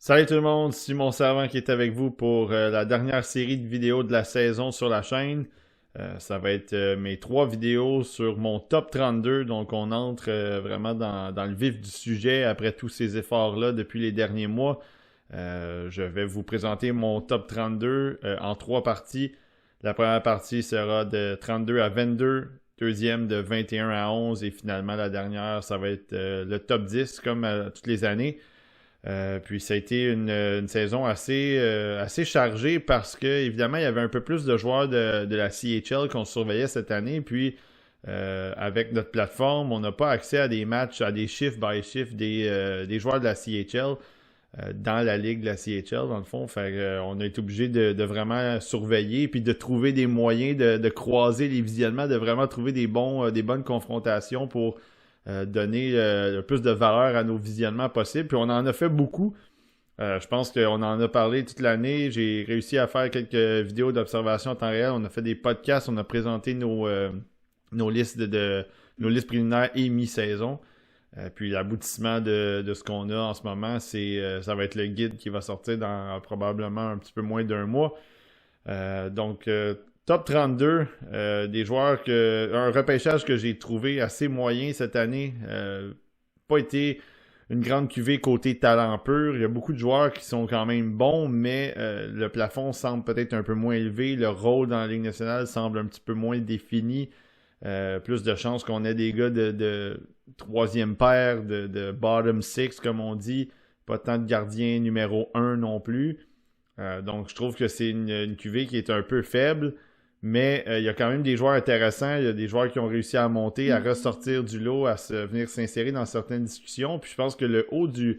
Salut tout le monde, Simon Servant qui est avec vous pour la dernière série de vidéos de la saison sur la chaîne. Ça va être mes 3 vidéos sur mon top 32, donc on entre vraiment dans le vif du sujet après tous ces efforts-là depuis les derniers mois. Je vais vous présenter mon top 32 en 3 parties. La première partie sera de 32 à 22, deuxième de 21 à 11 et finalement la dernière, ça va être le top 10 comme toutes les années. Puis ça a été une saison assez chargée parce que évidemment il y avait un peu plus de joueurs de la CHL qu'on surveillait cette année. Puis avec notre plateforme, on n'a pas accès à des matchs, à des shift by shift des joueurs de la CHL dans la ligue de la CHL dans le fond. On a été obligé de vraiment surveiller puis de trouver des moyens de croiser les visionnements, de vraiment trouver des bonnes confrontations pour donner le plus de valeur à nos visionnements possibles. Puis on en a fait beaucoup. Je pense qu'on en a parlé toute l'année. J'ai réussi à faire quelques vidéos d'observation en temps réel. On a fait des podcasts. On a présenté nos listes nos listes préliminaires et mi-saison. Puis l'aboutissement de ce qu'on a en ce moment, ça va être le guide qui va sortir dans probablement un petit peu moins d'un mois. Donc, top 32, des joueurs un repêchage que j'ai trouvé assez moyen cette année. Pas été une grande cuvée côté talent pur. Il y a beaucoup de joueurs qui sont quand même bons, mais le plafond semble peut-être un peu moins élevé. Le rôle dans la Ligue nationale semble un petit peu moins défini. Plus de chances qu'on ait des gars de troisième paire, de bottom six, comme on dit. Pas tant de gardiens numéro 1 non plus. Donc, je trouve que c'est une cuvée qui est un peu faible, mais il y a quand même des joueurs intéressants. Il y a des joueurs qui ont réussi à monter, à ressortir du lot, venir s'insérer dans certaines discussions. Puis je pense que le haut du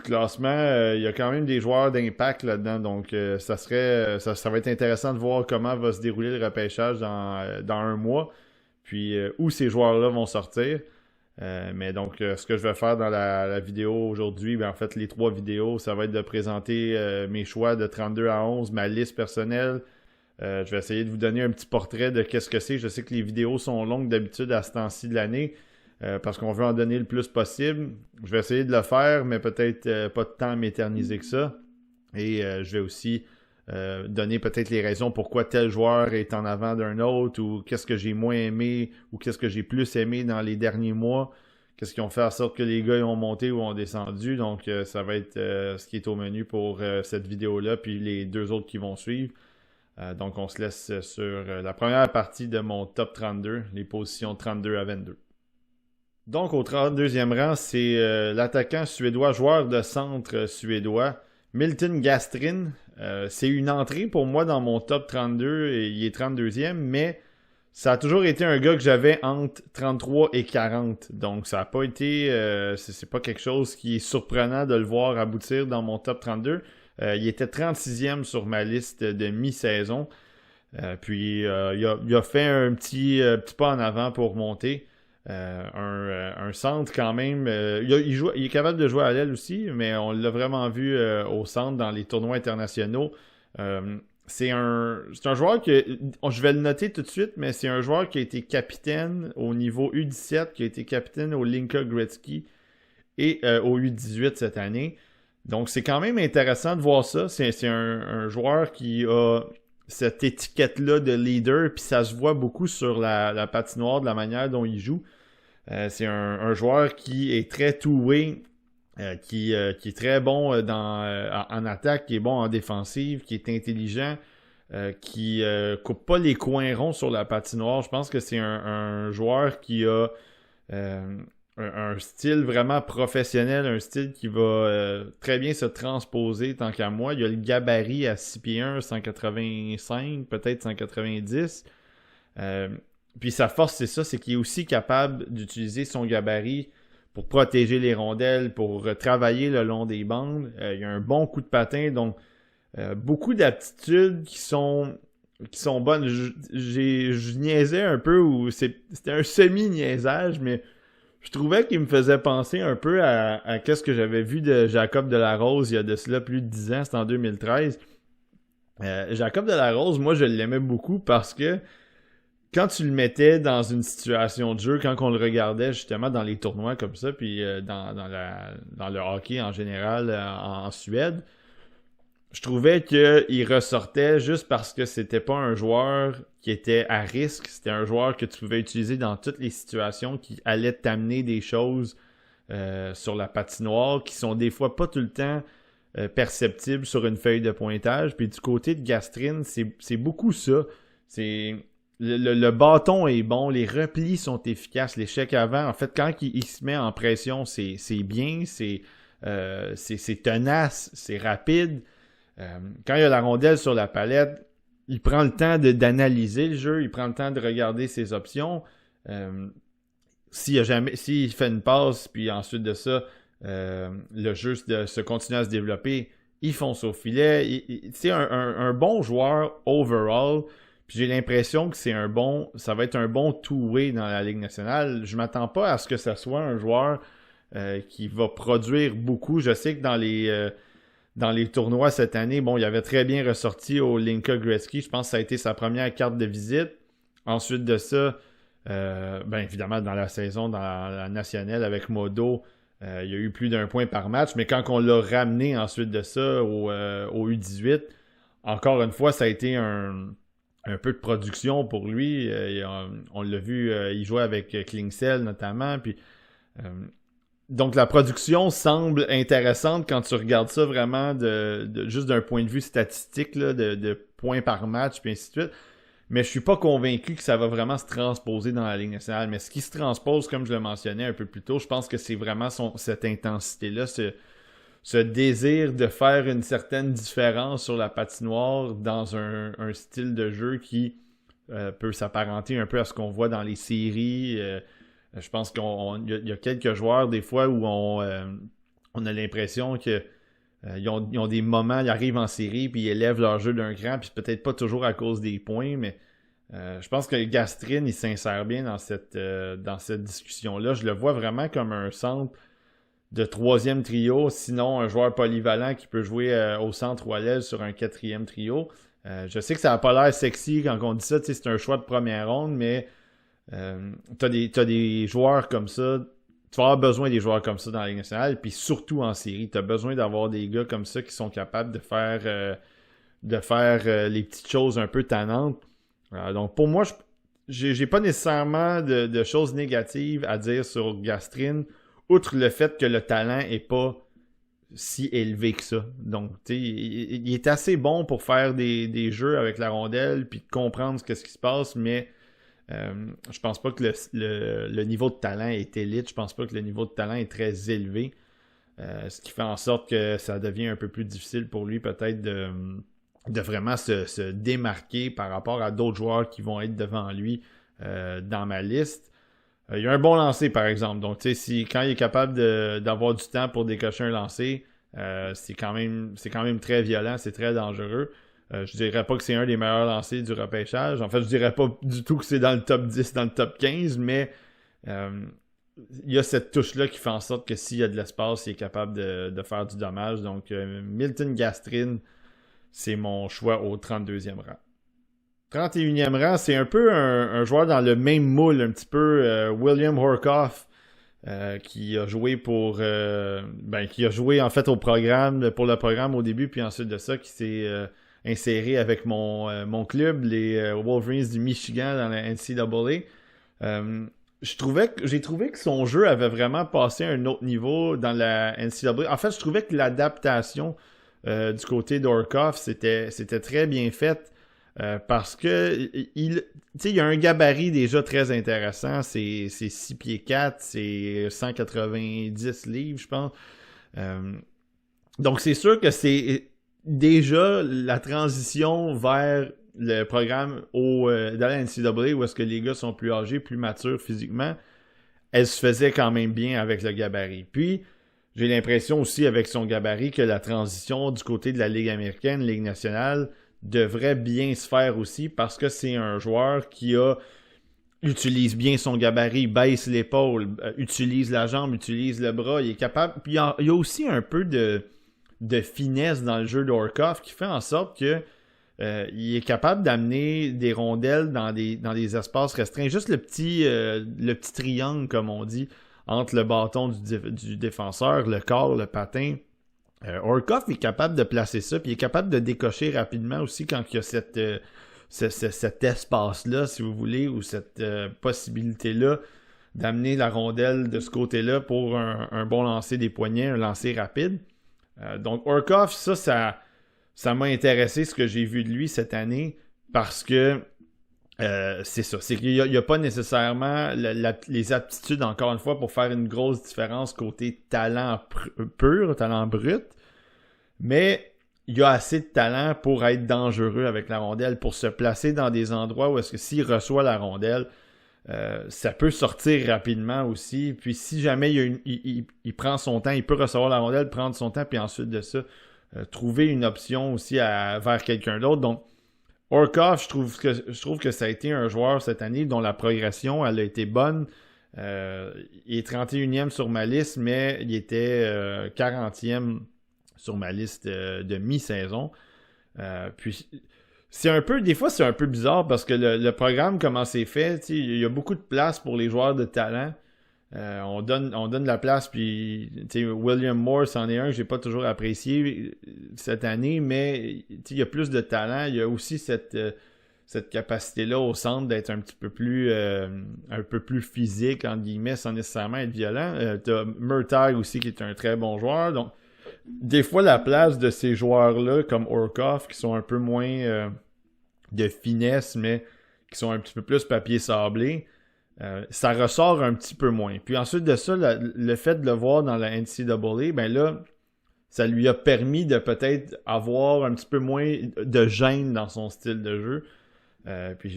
classement, il y a quand même des joueurs d'impact là-dedans. Donc, ça va être intéressant de voir comment va se dérouler le repêchage dans un mois. Puis, où ces joueurs-là vont sortir. Mais donc, ce que je vais faire dans la vidéo aujourd'hui, en fait, les 3 vidéos, ça va être de présenter mes choix de 32 à 11, ma liste personnelle. Je vais essayer de vous donner un petit portrait de qu'est-ce que c'est. Je sais que les vidéos sont longues d'habitude à ce temps-ci de l'année parce qu'on veut en donner le plus possible. Je vais essayer de le faire, mais peut-être pas de temps à m'éterniser que ça. Et je vais aussi donner peut-être les raisons pourquoi tel joueur est en avant d'un autre ou qu'est-ce que j'ai moins aimé ou qu'est-ce que j'ai plus aimé dans les derniers mois. Qu'est-ce qui ont fait en sorte que les gars ont monté ou ont descendu. Donc, ça va être ce qui est au menu pour cette vidéo-là puis les 2 autres qui vont suivre. Donc, on se laisse sur la première partie de mon top 32, les positions 32 à 22. Donc, au 32e rang, c'est l'attaquant suédois, joueur de centre suédois, Milton Gastrin. C'est une entrée pour moi dans mon top 32 et il est 32e, mais ça a toujours été un gars que j'avais entre 33 et 40. Donc, ça n'a pas été... c'est pas quelque chose qui est surprenant de le voir aboutir dans mon top 32. Il était 36e sur ma liste de mi-saison. Puis, il a fait un petit pas en avant pour monter. Un centre quand même. Il est capable de jouer à l'aile aussi, mais on l'a vraiment vu au centre dans les tournois internationaux. C'est un joueur que, je vais le noter tout de suite, mais c'est un joueur qui a été capitaine au niveau U17, qui a été capitaine au Linka Gretzky et au U18 cette année. Donc c'est quand même intéressant de voir ça. C'est un joueur qui a cette étiquette-là de leader, puis ça se voit beaucoup sur la patinoire de la manière dont il joue. C'est un joueur qui est très two-way, qui est très bon en attaque, qui est bon en défensive, qui est intelligent, qui coupe pas les coins ronds sur la patinoire. Je pense que c'est un joueur qui a un style vraiment professionnel, un style qui va très bien se transposer tant qu'à moi. Il a le gabarit à 6 pieds 1, 185, peut-être 190. Puis sa force, c'est ça, c'est qu'il est aussi capable d'utiliser son gabarit pour protéger les rondelles, pour travailler le long des bandes. Il a un bon coup de patin, donc beaucoup d'aptitudes qui sont bonnes. Je niaisais un peu, ou c'était un semi-niaisage, mais je trouvais qu'il me faisait penser un peu à qu'est-ce que j'avais vu de Jacob Delarose il y a de cela plus de 10 ans, c'était en 2013. Jacob Delarose, moi je l'aimais beaucoup parce que quand tu le mettais dans une situation de jeu, quand on le regardait justement dans les tournois comme ça, puis dans le hockey en général en Suède, je trouvais qu'il ressortait juste parce que c'était pas un joueur qui était à risque, c'était un joueur que tu pouvais utiliser dans toutes les situations qui allaient t'amener des choses sur la patinoire qui sont des fois pas tout le temps perceptibles sur une feuille de pointage. Puis du côté de Gastrin, c'est beaucoup ça. C'est le bâton est bon, les replis sont efficaces, l'échec avant. En fait, quand il se met en pression, c'est bien, c'est tenace, c'est rapide. Quand il y a la rondelle sur la palette, il prend le temps d'analyser le jeu, il prend le temps de regarder ses options. S'il fait une passe, puis ensuite de ça, le jeu se continue à se développer, il fonce au filet. C'est un bon joueur overall. Puis j'ai l'impression que ça va être un bon two-way dans la Ligue nationale. Je m'attends pas à ce que ça soit un joueur qui va produire beaucoup. Je sais que dans les tournois cette année, bon, il avait très bien ressorti au Linka Gretzky. Je pense que ça a été sa première carte de visite. Ensuite de ça, évidemment, dans la saison, dans la nationale avec Modo, il y a eu plus d'1 point par match. Mais quand on l'a ramené ensuite de ça au U18, encore une fois, ça a été un peu de production pour lui. On l'a vu, il jouait avec Klingsell notamment. Puis, donc la production semble intéressante quand tu regardes ça vraiment juste d'un point de vue statistique, là, de points par match, puis ainsi de suite. Mais je suis pas convaincu que ça va vraiment se transposer dans la Ligue nationale. Mais ce qui se transpose, comme je le mentionnais un peu plus tôt, je pense que c'est vraiment cette intensité-là, ce désir de faire une certaine différence sur la patinoire dans un style de jeu qui peut s'apparenter un peu à ce qu'on voit dans les séries. Je pense qu'il y a quelques joueurs des fois où on a l'impression que ils ont des moments, ils arrivent en série puis ils élèvent leur jeu d'un cran, puis peut-être pas toujours à cause des points, mais je pense que Gastrin, il s'insère bien dans cette discussion-là. Je le vois vraiment comme un centre de 3e trio, sinon un joueur polyvalent qui peut jouer au centre ou à l'aile sur un 4e trio. Je sais que ça n'a pas l'air sexy quand on dit ça, c'est un choix de première ronde, mais t'as des joueurs comme ça. Tu vas avoir besoin des joueurs comme ça dans la Ligue nationale, puis surtout en série. Tu as besoin d'avoir des gars comme ça qui sont capables de faire les petites choses un peu tannantes. Donc pour moi, j'ai pas nécessairement de choses négatives à dire sur Gastrin, outre le fait que le talent est pas si élevé que ça. Donc, tu sais, il est assez bon pour faire des jeux avec la rondelle, puis comprendre ce qui se passe, mais je pense pas que le niveau de talent est élite. Je pense pas que le niveau de talent est très élevé. Ce qui fait en sorte que ça devient un peu plus difficile pour lui peut-être de vraiment se démarquer par rapport à d'autres joueurs qui vont être devant lui dans ma liste. Il y a un bon lancer par exemple. Donc tu sais, quand il est capable d'avoir du temps pour décocher un lancer, c'est quand même très violent, c'est très dangereux. Je dirais pas que c'est un des meilleurs lancers du repêchage. En fait, je dirais pas du tout que c'est dans le top 10, dans le top 15, mais il y a cette touche-là qui fait en sorte que s'il y a de l'espace, il est capable de faire du dommage. Donc, Milton Gastrin, c'est mon choix au 32e rang. 31e rang, c'est un peu un joueur dans le même moule, un petit peu William Horcoff, qui a joué qui a joué en fait pour le programme au début, puis ensuite de ça, qui s'est inséré avec mon club, les Wolverines du Michigan dans la NCAA. J'ai trouvé que son jeu avait vraiment passé à un autre niveau dans la NCAA. En fait, je trouvais que l'adaptation du côté d'Horcoff, c'était très bien faite parce que il y a un gabarit déjà très intéressant. C'est 6 pieds 4, c'est 190 livres, je pense. Donc, c'est sûr que c'est déjà la transition vers le programme dans la NCAA où est-ce que les gars sont plus âgés, plus matures physiquement, elle se faisait quand même bien avec le gabarit. Puis, j'ai l'impression aussi avec son gabarit que la transition du côté de la Ligue américaine, Ligue nationale, devrait bien se faire aussi parce que c'est un joueur qui utilise bien son gabarit, baisse l'épaule, utilise la jambe, utilise le bras, il est capable. Puis il y a aussi un peu de finesse dans le jeu d'Horcoff qui fait en sorte que il est capable d'amener des rondelles dans des espaces restreints. Juste le petit triangle, comme on dit, entre le bâton du défenseur, le corps, le patin. Horcoff est capable de placer ça, puis il est capable de décocher rapidement aussi quand il y a cet espace-là, si vous voulez, ou cette possibilité-là d'amener la rondelle de ce côté-là pour un bon lancer des poignets, un lancer rapide. Donc Horcoff, ça m'a intéressé ce que j'ai vu de lui cette année parce que c'est ça. C'est qu'il n'y a pas nécessairement les aptitudes, encore une fois, pour faire une grosse différence côté talent pur, talent brut. Mais il y a assez de talent pour être dangereux avec la rondelle, pour se placer dans des endroits où est-ce que s'il reçoit la rondelle, ça peut sortir rapidement aussi. Puis si jamais il prend son temps, il peut recevoir la rondelle, prendre son temps, puis ensuite de ça, trouver une option aussi vers quelqu'un d'autre. Donc, Horcoff, je trouve que ça a été un joueur cette année dont la progression, elle a été bonne. Il est 31e sur ma liste, mais il était 40e sur ma liste de mi-saison. Puis, des fois, c'est un peu bizarre parce que le programme, comment c'est fait, il y a beaucoup de place pour les joueurs de talent. On donne la place, puis William Moore, c'en est un que j'ai pas toujours apprécié cette année, mais il y a plus de talent. Il y a aussi cette capacité-là au centre d'être un peu plus physique, entre guillemets, sans nécessairement être violent. T'as Murtagh aussi, qui est un très bon joueur. Donc, des fois, la place de ces joueurs-là, comme Horcoff, qui sont un peu moins de finesse, mais qui sont un petit peu plus papier sablé, ça ressort un petit peu moins. Puis ensuite de ça, le fait de le voir dans la NCAA, ben là, ça lui a permis de peut-être avoir un petit peu moins de gêne dans son style de jeu. Puis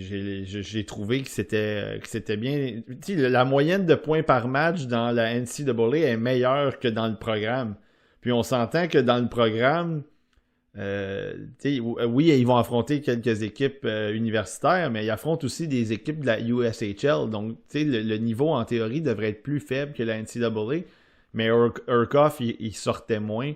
j'ai trouvé que c'était bien. La moyenne de points par match dans la NCAA est meilleure que dans le programme. Puis on s'entend que dans le programme, oui, ils vont affronter quelques équipes universitaires, mais ils affrontent aussi des équipes de la USHL. Donc, le niveau en théorie devrait être plus faible que la NCAA. Mais Horcoff, il sortait moins.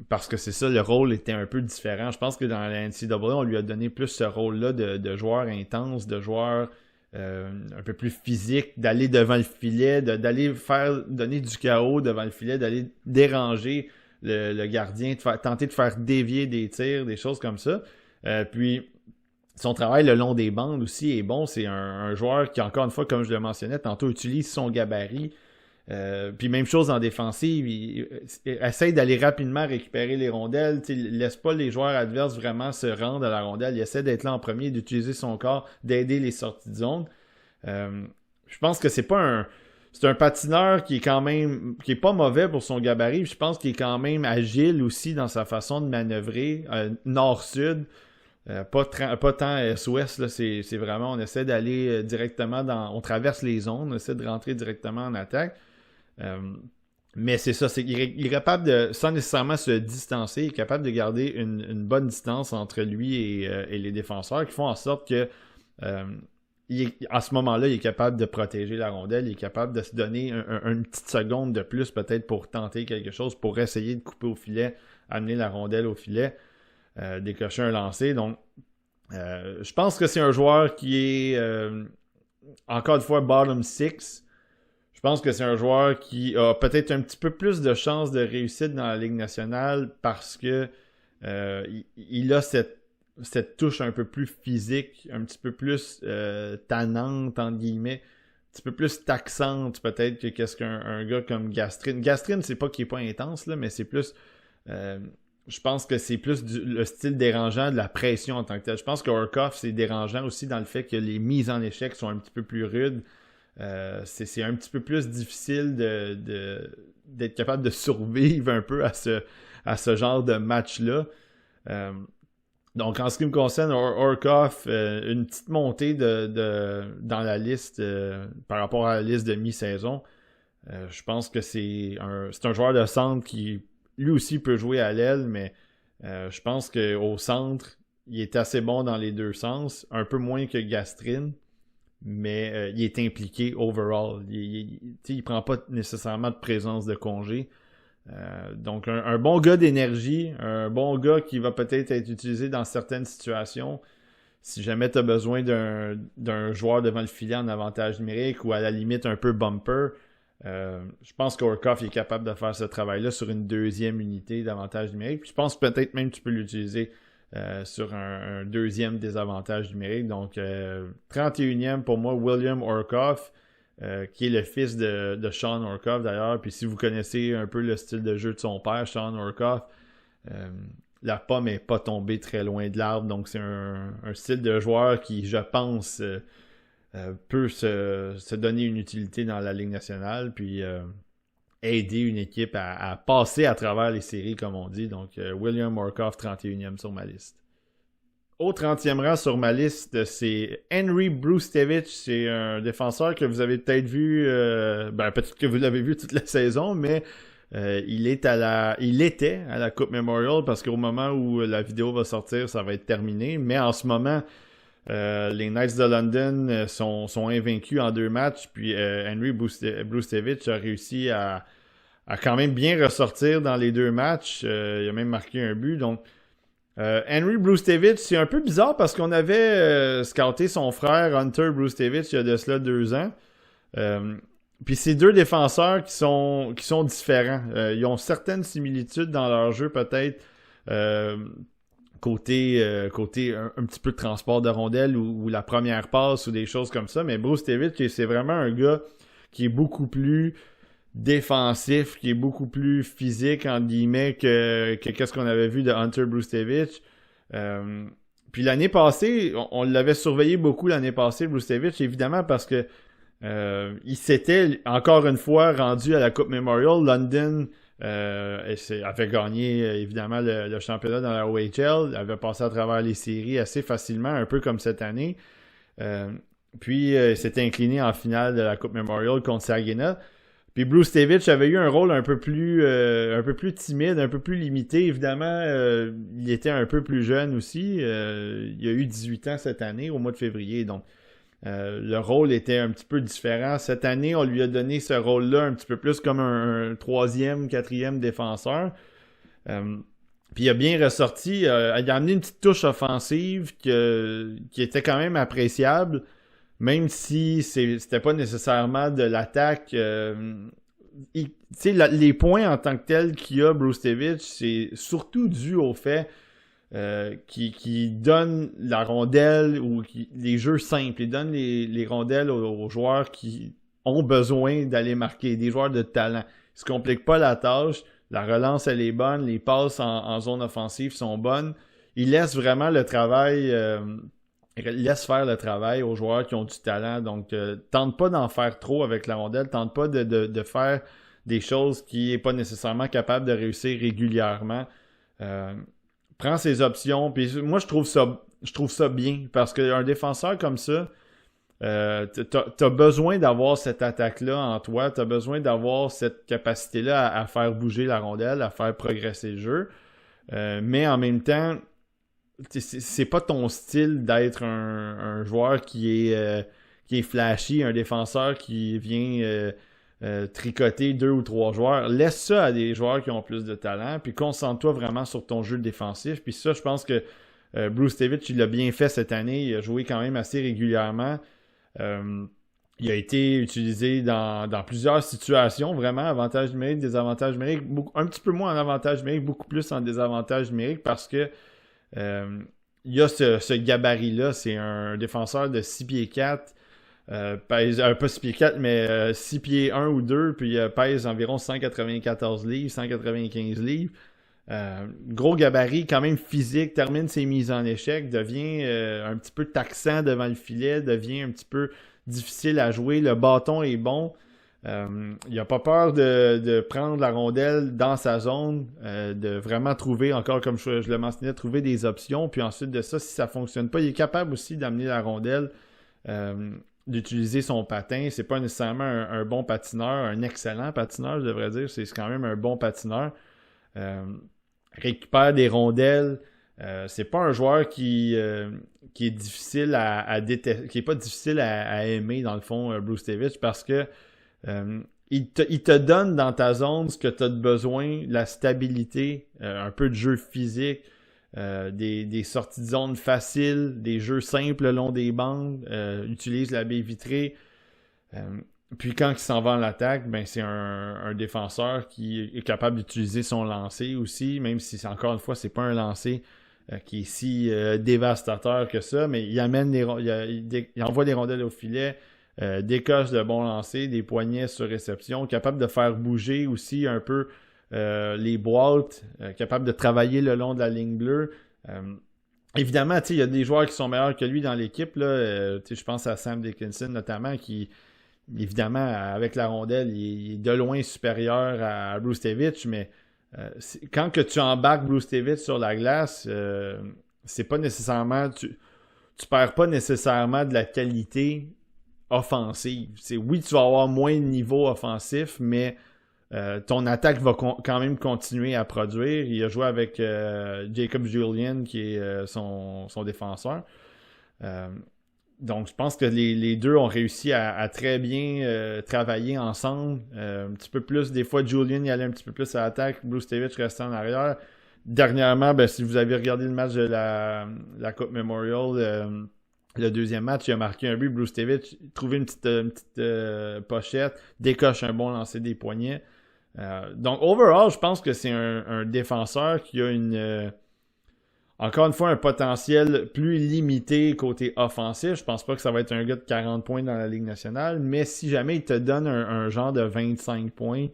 Parce que c'est ça, le rôle était un peu différent. Je pense que dans la NCAA, on lui a donné plus ce rôle-là de joueur intense, de joueur un peu plus physique, d'aller devant le filet, d'aller donner du chaos devant le filet, d'aller déranger le gardien, tenter de faire dévier des tirs, des choses comme ça. Puis, son travail le long des bandes aussi est bon. C'est un joueur qui, encore une fois, comme je le mentionnais tantôt, utilise son gabarit. Puis même chose en défensive, il essaye d'aller rapidement récupérer les rondelles, il laisse pas les joueurs adverses vraiment se rendre à la rondelle, il essaie d'être là en premier, d'utiliser son corps, d'aider les sorties de zone. Je pense que c'est un patineur qui est pas mauvais pour son gabarit, je pense qu'il est quand même agile aussi dans sa façon de manœuvrer, nord-sud. Pas tant est-ouest, là, c'est vraiment, on essaie d'aller directement on traverse les zones, on essaie de rentrer directement en attaque. Mais c'est ça, il est capable de, sans nécessairement se distancer, il est capable de garder une bonne distance entre lui et les défenseurs qui font en sorte que à ce moment-là, il est capable de protéger la rondelle, il est capable de se donner une petite seconde de plus peut-être pour tenter quelque chose, pour essayer de couper au filet, amener la rondelle au filet, décocher un lancer. Donc, je pense que c'est un joueur qui est encore une fois bottom 6. Je pense que c'est un joueur qui a peut-être un petit peu plus de chances de réussite dans la Ligue nationale parce que il a cette touche un peu plus physique, un petit peu plus tannante, entre guillemets, un petit peu plus taxante peut-être que qu'est-ce qu'un gars comme Gastrine. Gastrine, c'est pas qu'il est pas intense, là, mais c'est plus... je pense que c'est plus le style dérangeant de la pression en tant que tel. Je pense que Horcoff, c'est dérangeant aussi dans le fait que les mises en échec sont un petit peu plus rudes. C'est un petit peu plus difficile d'être capable de survivre un peu à ce genre de match-là. Donc, en ce qui me concerne, Horcoff, une petite montée dans la liste par rapport à la liste de mi-saison. Je pense que c'est un joueur de centre qui, lui aussi, peut jouer à l'aile, mais je pense qu'au centre, il est assez bon dans les deux sens. Un peu moins que Gastrine. Mais il est impliqué overall. Il prend pas nécessairement de présence de congé. Donc, un bon gars d'énergie, un bon gars qui va peut-être être utilisé dans certaines situations. Si jamais tu as besoin d'un joueur devant le filet en avantage numérique ou à la limite un peu bumper, je pense qu'Orkov est capable de faire ce travail-là sur une deuxième unité d'avantage numérique. Puis je pense peut-être même que tu peux l'utiliser sur un deuxième désavantage numérique. Donc, 31e pour moi, William Orkov, qui est le fils de Sean Orkov d'ailleurs. Puis si vous connaissez un peu le style de jeu de son père, Sean Orkov, la pomme n'est pas tombée très loin de l'arbre. Donc, c'est un style de joueur qui, je pense, peut se donner une utilité dans la Ligue nationale. Puis aider une équipe à passer à travers les séries, comme on dit. Donc, William Orkov, 31e sur ma liste. Au 30e rang sur ma liste, c'est Henry Brustevich. C'est un défenseur que vous avez peut-être vu, peut-être que vous l'avez vu toute la saison, mais il était à la Coupe Memorial parce qu'au moment où la vidéo va sortir, ça va être terminé. Mais en ce moment, les Knights de London sont invaincus en 2 matchs. Puis Henry Brustevich a réussi à quand même bien ressortir dans les 2 matchs. Il a même marqué un but. Donc, Henry Brustevich, c'est un peu bizarre parce qu'on avait scouté son frère Hunter Brustevich il y a de cela 2 ans. Puis c'est 2 défenseurs qui sont différents. Ils ont certaines similitudes dans leur jeu peut-être. Côté un petit peu de transport de rondelles ou la première passe ou des choses comme ça. Mais Brustevich, c'est vraiment un gars qui est beaucoup plus défensif, qui est beaucoup plus physique, entre guillemets, que qu'est-ce qu'on avait vu de Hunter Brustevich. Puis l'année passée, on l'avait surveillé beaucoup l'année passée, Brustevich, évidemment, parce que il s'était, encore une fois, rendu à la Coupe Memorial. London avait gagné, évidemment, le championnat dans la OHL, avait passé à travers les séries assez facilement, un peu comme cette année. Puis, s'était incliné en finale de la Coupe Memorial contre Saginaw. Puis Brustevich avait eu un rôle un peu plus timide, un peu plus limité. Évidemment, il était un peu plus jeune aussi. Il a eu 18 ans cette année, au mois de février. Donc, le rôle était un petit peu différent. Cette année, on lui a donné ce rôle-là un petit peu plus comme un 3e, 4e défenseur. Puis il a bien ressorti. Il a amené une petite touche offensive qui était quand même appréciable. Même si c'était pas nécessairement de l'attaque. Les points en tant que tels qu'il a, Brustevich, c'est surtout dû au fait qu'il donne la rondelle ou les jeux simples. Il donne les rondelles aux joueurs qui ont besoin d'aller marquer, des joueurs de talent. Il se complique pas la tâche. La relance, elle est bonne. Les passes en zone offensive sont bonnes. Il laisse vraiment le travail... laisse faire le travail aux joueurs qui ont du talent. Donc, tente pas d'en faire trop avec la rondelle. Tente pas de faire des choses qu'il n'est pas nécessairement capable de réussir régulièrement. Prends ses options. Puis moi, je trouve ça bien. Parce qu'un défenseur comme ça, t'as besoin d'avoir cette attaque-là en toi. T'as besoin d'avoir cette capacité-là à faire bouger la rondelle, à faire progresser le jeu. Mais en même temps, c'est pas ton style d'être un joueur qui est flashy, un défenseur qui vient tricoter 2 ou 3 joueurs. Laisse ça à des joueurs qui ont plus de talent, puis concentre-toi vraiment sur ton jeu défensif. Puis ça, je pense que Brustevich, il l'a bien fait cette année. Il a joué quand même assez régulièrement. Il a été utilisé dans plusieurs situations, vraiment, avantage numérique, désavantage numérique, un petit peu moins en avantage numérique, beaucoup plus en désavantage numérique, parce que il y a ce gabarit-là. C'est un défenseur de 6 pieds 4, pèse, pas 6 pieds 4, mais 6 pieds 1 ou 2, puis pèse environ 194 livres, 195 livres. Gros gabarit, quand même physique, termine ses mises en échec, devient un petit peu taxant devant le filet, devient un petit peu difficile à jouer. Le bâton est bon. Il n'a pas peur de prendre la rondelle dans sa zone, de vraiment trouver, encore comme je le mentionnais, trouver des options. Puis ensuite de ça, si ça ne fonctionne pas, il est capable aussi d'amener la rondelle, d'utiliser son patin. C'est pas nécessairement un bon patineur, un excellent patineur, je devrais dire. C'est quand même un bon patineur. Récupère des rondelles. C'est pas un joueur qui est difficile à détester, qui est pas difficile à aimer, dans le fond, Brustevich, parce que il te donne dans ta zone ce que tu as de besoin, la stabilité, un peu de jeu physique, des sorties de zone faciles, des jeux simples le long des bandes, utilise la baie vitrée. Puis quand il s'en va en attaque, ben c'est un défenseur qui est capable d'utiliser son lancer aussi, même si encore une fois, c'est pas un lancer qui est si dévastateur que ça, mais il amène il envoie des rondelles au filet, décoche de bons lancers, des poignets sur réception, capable de faire bouger aussi un peu les boîtes, capable de travailler le long de la ligne bleue. Évidemment, il y a des joueurs qui sont meilleurs que lui dans l'équipe. Je pense à Sam Dickinson notamment, qui, évidemment, avec la rondelle, il est de loin supérieur à Broustevic, mais quand que tu embarques Broustevic sur la glace, c'est pas nécessairement... Tu perds pas nécessairement de la qualité offensive. Oui, tu vas avoir moins de niveau offensif, mais ton attaque va quand même continuer à produire. Il a joué avec Jacob Julian, qui est son défenseur. Donc, je pense que les deux ont réussi à très bien travailler ensemble. Un petit peu plus, des fois, Julian y allait un petit peu plus à l'attaque, Broustevic restait en arrière. Dernièrement, si vous avez regardé le match de la Coupe Memorial, le deuxième match, il a marqué un but, Broustevic, trouvé une petite pochette, décoche un bon lancer des poignets. Donc, overall, je pense que c'est un défenseur qui a encore une fois, un potentiel plus limité côté offensif. Je pense pas que ça va être un gars de 40 points dans la Ligue nationale, mais si jamais il te donne un genre de 25 points,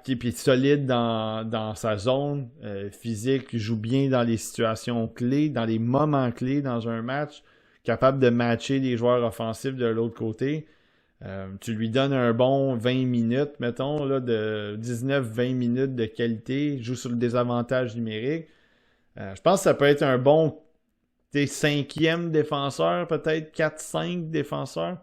puis solide dans sa zone physique, joue bien dans les situations clés, dans les moments clés dans un match, capable de matcher les joueurs offensifs de l'autre côté. Tu lui donnes un bon 20 minutes, mettons, là, de 19-20 minutes de qualité, joue sur le désavantage numérique. Je pense que ça peut être un bon 5e défenseur, peut-être 4-5 défenseurs.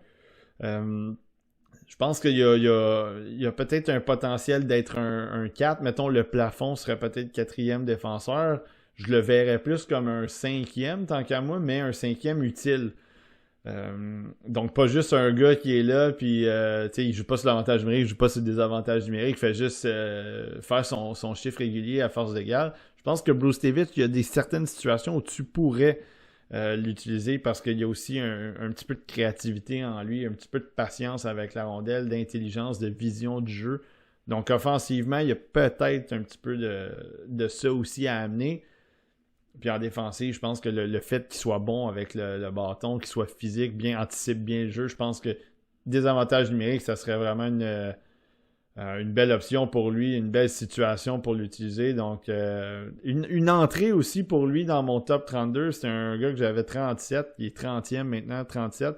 Je pense qu'il y a peut-être un potentiel d'être un 4. Mettons, le plafond serait peut-être 4e défenseur. Je le verrais plus comme un 5e, tant qu'à moi, mais un 5e utile. Donc, pas juste un gars qui est là, puis il joue pas sur l'avantage numérique, il joue pas sur le désavantage numérique, il fait juste faire son chiffre régulier à force d'égale. Je pense que Broustevic, il y a certaines situations où tu pourrais l'utiliser parce qu'il y a aussi un petit peu de créativité en lui, un petit peu de patience avec la rondelle, d'intelligence, de vision du jeu. Donc, offensivement, il y a peut-être un petit peu de ça aussi à amener. Puis en défensive, je pense que le fait qu'il soit bon avec le bâton, qu'il soit physique, bien anticipe bien le jeu, je pense que désavantage numérique, ça serait vraiment une belle option pour lui, une belle situation pour l'utiliser. Donc, une entrée aussi pour lui dans mon top 32. C'est un gars que j'avais 37, il est 30e maintenant, 37.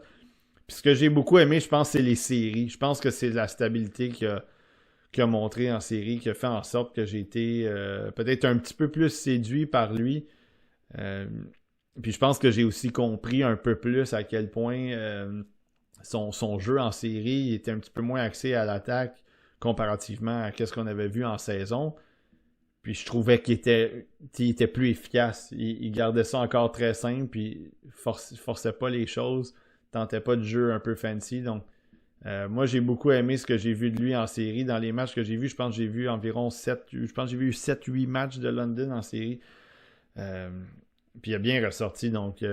Puis ce que j'ai beaucoup aimé, je pense, c'est les séries. Je pense que c'est la stabilité qu'il a montré en série, qui a fait en sorte que j'ai été peut-être un petit peu plus séduit par lui. Puis je pense que j'ai aussi compris un peu plus à quel point son jeu en série était un petit peu moins axé à l'attaque comparativement à ce qu'on avait vu en saison. Puis je trouvais qu'il était plus efficace. Il gardait ça encore très simple, puis forçait pas les choses, tentait pas de jeu un peu fancy. Donc moi j'ai beaucoup aimé ce que j'ai vu de lui en série. Dans les matchs que j'ai vus, je pense que j'ai vu environ 7-8 matchs de London en série. Puis il a bien ressorti, donc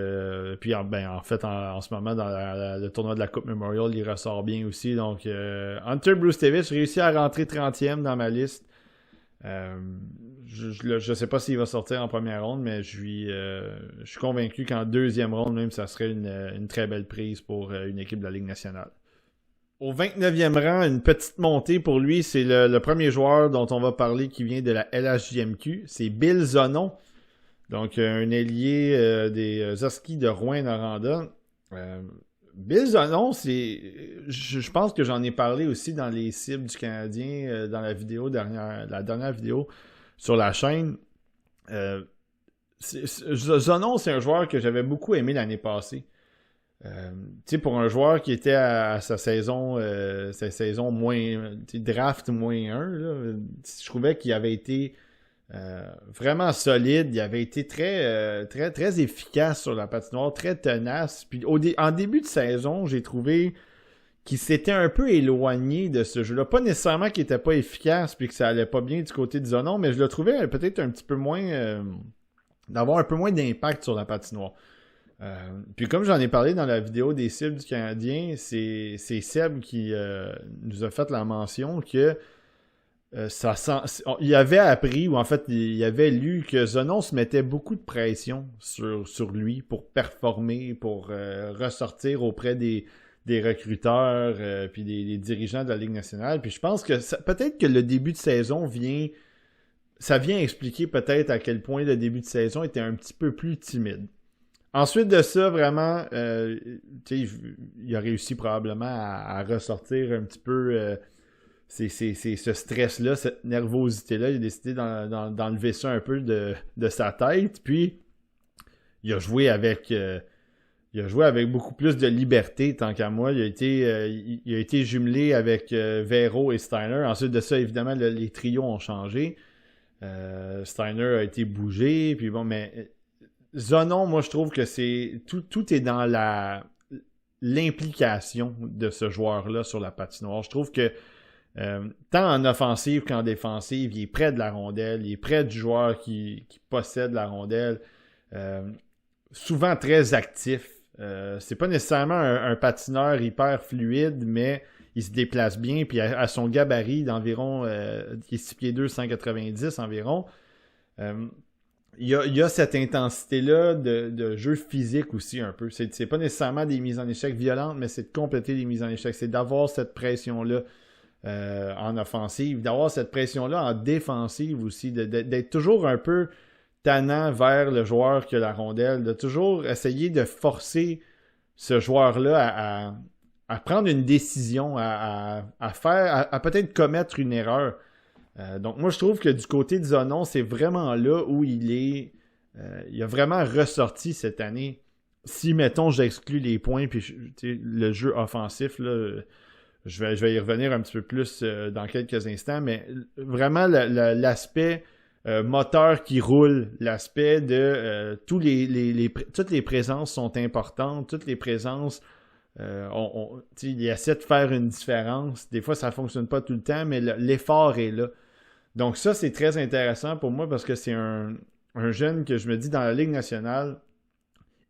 puis en fait en ce moment dans le tournoi de la Coupe Memorial, il ressort bien aussi. Donc Hunter Broustevic réussit à rentrer 30e dans ma liste. Je sais pas s'il va sortir en première ronde, mais je suis convaincu qu'en deuxième ronde même, ça serait une très belle prise pour une équipe de la Ligue nationale. Au 29e rang, une petite montée pour lui, c'est le premier joueur dont on va parler qui vient de la LHJMQ, c'est Bill Zonon. Donc, un ailier des Huskies de Rouyn-Noranda. Bill Zonon, je pense que j'en ai parlé aussi dans les cibles du Canadien dans la dernière vidéo sur la chaîne. Zonon, c'est un joueur que j'avais beaucoup aimé l'année passée. Pour un joueur qui était à sa saison moins draft moins 1, là, je trouvais qu'il avait été vraiment solide, il avait été très, très, très efficace sur la patinoire, très tenace. Puis en début de saison, j'ai trouvé qui s'était un peu éloigné de ce jeu-là. Pas nécessairement qu'il était pas efficace puis que ça allait pas bien du côté de Zonon, mais je le trouvais peut-être un petit peu moins... d'avoir un peu moins d'impact sur la patinoire. Puis comme j'en ai parlé dans la vidéo des cibles du Canadien, c'est Seb qui nous a fait la mention que il avait appris, ou en fait il avait lu que Zonon se mettait beaucoup de pression sur lui pour performer, pour ressortir auprès des recruteurs puis des dirigeants de la Ligue nationale. Puis je pense que peut-être que le début de saison vient expliquer peut-être à quel point le début de saison était un petit peu plus timide. Ensuite de ça, vraiment, il a réussi probablement à ressortir un petit peu ce stress-là, cette nervosité-là. Il a décidé d'enlever ça un peu de sa tête. Puis, il a joué avec beaucoup plus de liberté, tant qu'à moi. Il a été jumelé avec Vero et Steiner. Ensuite de ça, évidemment, les trios ont changé. Steiner a été bougé. Puis bon, mais Zonon, moi, je trouve que tout est dans l'implication de ce joueur-là sur la patinoire. Je trouve que tant en offensive qu'en défensive, il est près de la rondelle, il est près du joueur qui possède la rondelle. Souvent très actif. C'est pas nécessairement un patineur hyper fluide, mais il se déplace bien, puis à son gabarit d'environ, qui est 6 pieds 2, 190 environ, il y a cette intensité-là de jeu physique aussi un peu. C'est pas nécessairement des mises en échec violentes, mais c'est de compléter les mises en échec. C'est d'avoir cette pression-là en offensive, d'avoir cette pression-là en défensive aussi, d'être toujours un peu tannant vers le joueur qui a la rondelle, de toujours essayer de forcer ce joueur-là à prendre une décision, à peut-être commettre une erreur. Donc moi je trouve que du côté de Zonon, c'est vraiment là où il a vraiment ressorti cette année. Si, mettons, j'exclus les points puis le jeu offensif, là, je vais y revenir un petit peu plus dans quelques instants, mais vraiment l'aspect moteur qui roule, l'aspect de toutes les présences sont importantes, toutes les présences il essaie de faire une différence. Des fois, ça ne fonctionne pas tout le temps, mais l'effort est là. Donc ça, c'est très intéressant pour moi parce que c'est un jeune que je me dis dans la Ligue nationale,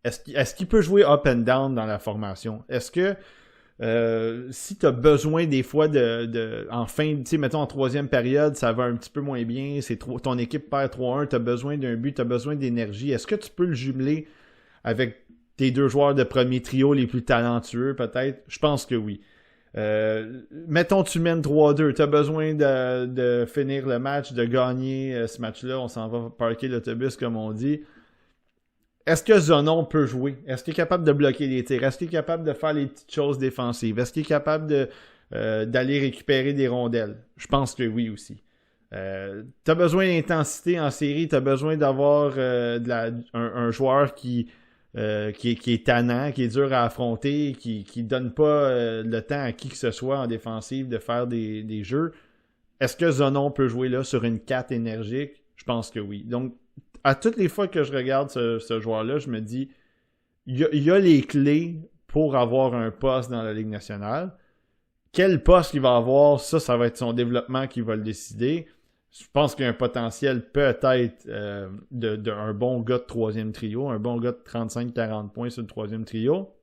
est-ce qu'il peut jouer up and down dans la formation? Est-ce que si tu as besoin des fois en fin, tu sais, mettons en troisième période, ça va un petit peu moins bien, ton équipe perd 3-1, tu as besoin d'un but, tu as besoin d'énergie, est-ce que tu peux le jumeler avec tes deux joueurs de premier trio les plus talentueux peut-être? Je pense que oui. Mettons tu mènes 3-2, tu as besoin de finir le match, de gagner ce match-là, on s'en va parker l'autobus comme on dit. Est-ce que Zonon peut jouer? Est-ce qu'il est capable de bloquer les tirs? Est-ce qu'il est capable de faire les petites choses défensives? Est-ce qu'il est capable d'aller récupérer des rondelles? Je pense que oui aussi. Tu as besoin d'intensité en série, tu as besoin d'avoir un joueur qui est tannant, qui est dur à affronter, qui donne pas le temps à qui que ce soit en défensive de faire des jeux. Est-ce que Zonon peut jouer là sur une 4 énergique? Je pense que oui. Donc, à toutes les fois que je regarde ce joueur-là, je me dis, il y a les clés pour avoir un poste dans la Ligue nationale. Quel poste il va avoir, ça va être son développement qui va le décider. Je pense qu'il y a un potentiel peut-être d'un bon gars de troisième trio, un bon gars de 35-40 points sur le troisième trio.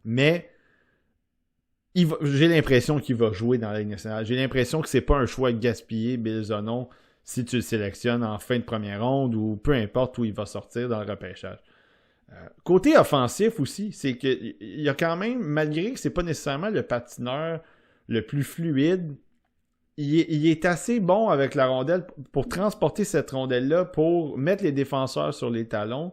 Mais j'ai l'impression qu'il va jouer dans la Ligue nationale. J'ai l'impression que c'est pas un choix gaspillé, Bill Zonon, si tu le sélectionnes en fin de première ronde ou peu importe où il va sortir dans le repêchage. Côté offensif aussi, c'est qu'il y a quand même, malgré que c'est pas nécessairement le patineur le plus fluide, il est assez bon avec la rondelle pour transporter cette rondelle-là, pour mettre les défenseurs sur les talons,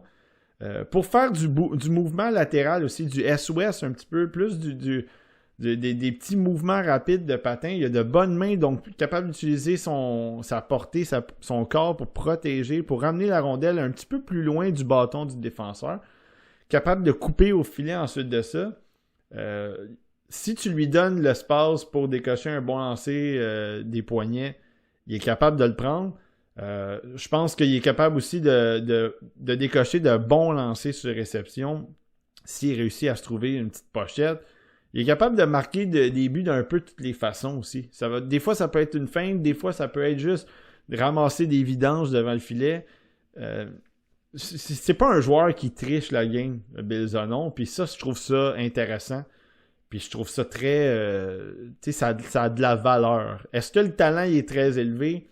pour faire du mouvement latéral aussi, du S-Ouest un petit peu, plus des petits mouvements rapides de patin. Il a de bonnes mains, donc capable d'utiliser sa portée, son corps pour protéger, pour ramener la rondelle un petit peu plus loin du bâton du défenseur. Capable de couper au filet ensuite de ça. Si tu lui donnes l'espace pour décocher un bon lancer des poignets, il est capable de le prendre. Je pense qu'il est capable aussi de décocher de bons lancers sur réception. S'il réussit à se trouver une petite pochette, Il est capable de marquer des buts d'un peu toutes les façons aussi. Des fois, ça peut être une feinte, des fois, ça peut être juste ramasser des vidanges devant le filet. C'est pas un joueur qui triche la game, Bill Zonon, puis ça, je trouve ça intéressant. Puis je trouve ça très... tu sais, ça a de la valeur. Est-ce que le talent il est très élevé?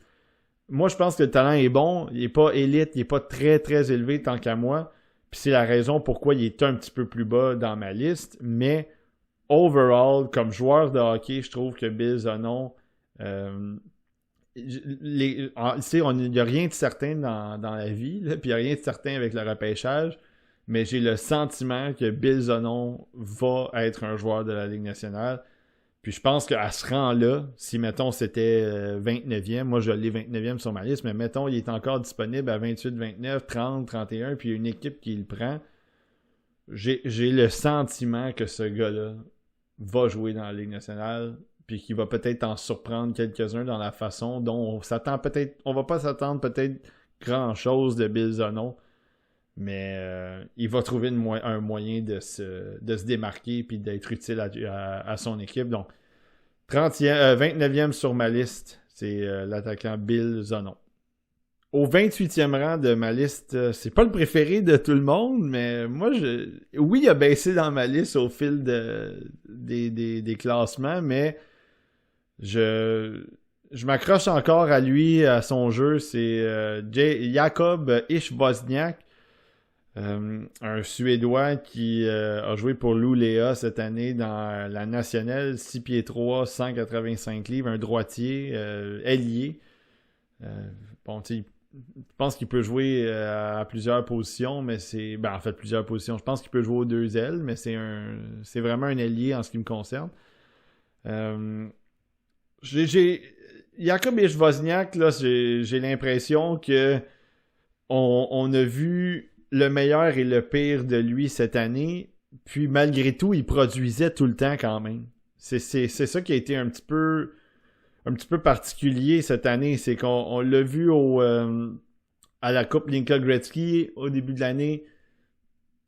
Moi, je pense que le talent est bon. Il est pas élite, il est pas très, très élevé tant qu'à moi. Puis c'est la raison pourquoi il est un petit peu plus bas dans ma liste. Mais overall, comme joueur de hockey, je trouve que Bill Zonon... il n'y a rien de certain dans la vie, là, puis il n'y a rien de certain avec le repêchage, mais j'ai le sentiment que Bill Zonon va être un joueur de la Ligue nationale. Puis je pense qu'à ce rang-là, si mettons c'était 29e, moi je l'ai 29e sur ma liste, mais mettons il est encore disponible à 28, 29, 30, 31, puis il y a une équipe qui le prend, j'ai le sentiment que ce gars-là va jouer dans la Ligue nationale, puis qu'il va peut-être en surprendre quelques-uns dans la façon dont on va pas s'attendre peut-être grand-chose de Bill Zonon, mais il va trouver un moyen de se démarquer puis d'être utile à son équipe. Donc, 29e sur ma liste, c'est l'attaquant Bill Zonon. Au 28e rang de ma liste, c'est pas le préféré de tout le monde, mais moi, oui, il a baissé dans ma liste au fil des classements, mais je m'accroche encore à lui, à son jeu. C'est Jakob Ishbozniak, un Suédois qui a joué pour Luleå cette année dans la nationale, 6 pieds 3, 185 livres, un droitier, ailier. Bon, tu sais, je pense qu'il peut jouer à plusieurs positions, mais en fait, plusieurs positions. Je pense qu'il peut jouer aux deux ailes, mais c'est vraiment un ailier en ce qui me concerne. Jakob Ishbozniak, là, j'ai l'impression que on a vu le meilleur et le pire de lui cette année, puis malgré tout, il produisait tout le temps quand même. C'est ça qui a été un petit peu particulier cette année, c'est qu'on l'a vu à la Coupe Linka Gretzky au début de l'année,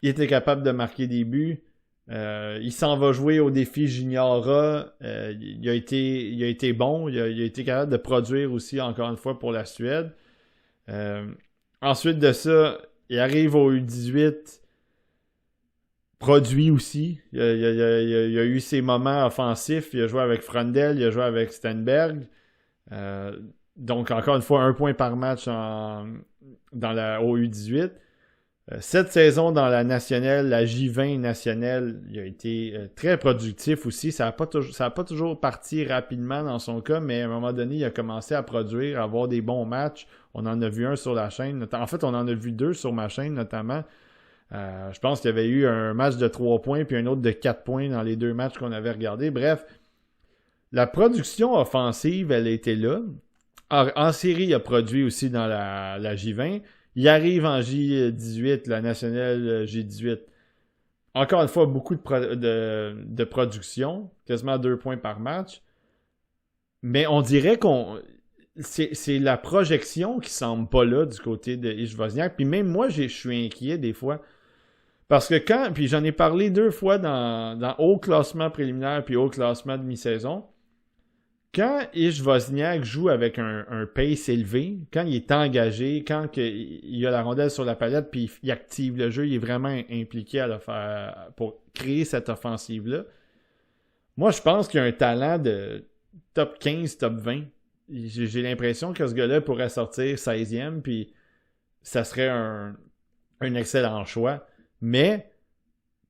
il était capable de marquer des buts. Il s'en va jouer au défi Juniora. Il a été bon. Il a été capable de produire aussi, encore une fois, pour la Suède. Ensuite de ça, il arrive au U18. Produit aussi. Il a eu ses moments offensifs. Il a joué avec Frundel. Il a joué avec Stenberg. Donc, encore une fois, 1 point par match au U18. Cette saison dans la nationale, la J20 nationale, il a été très productif aussi. Ça n'a pas toujours parti rapidement dans son cas, mais à un moment donné, il a commencé à produire, à avoir des bons matchs. On en a vu un sur la chaîne. En fait, on en a vu 2 sur ma chaîne, notamment. Je pense qu'il y avait eu un match de 3 points puis un autre de 4 points dans les 2 matchs qu'on avait regardés. Bref, la production offensive, elle était là. En série, il a produit aussi dans la J20. Il arrive en J18, la nationale J18. Encore une fois, beaucoup de production, quasiment 2 points par match. Mais on dirait c'est la projection qui semble pas là du côté de Ishbozniak. Puis même moi, je suis inquiet des fois. Parce que puis j'en ai parlé 2 fois dans haut classement préliminaire puis haut classement de mi-saison. Quand Ishbozniak joue avec un pace élevé, quand il est engagé, quand il a la rondelle sur la palette puis il active le jeu, il est vraiment impliqué à le faire pour créer cette offensive-là. Moi, je pense qu'il a un talent de top 15, top 20. J'ai l'impression que ce gars-là pourrait sortir 16e, puis ça serait un excellent choix. Mais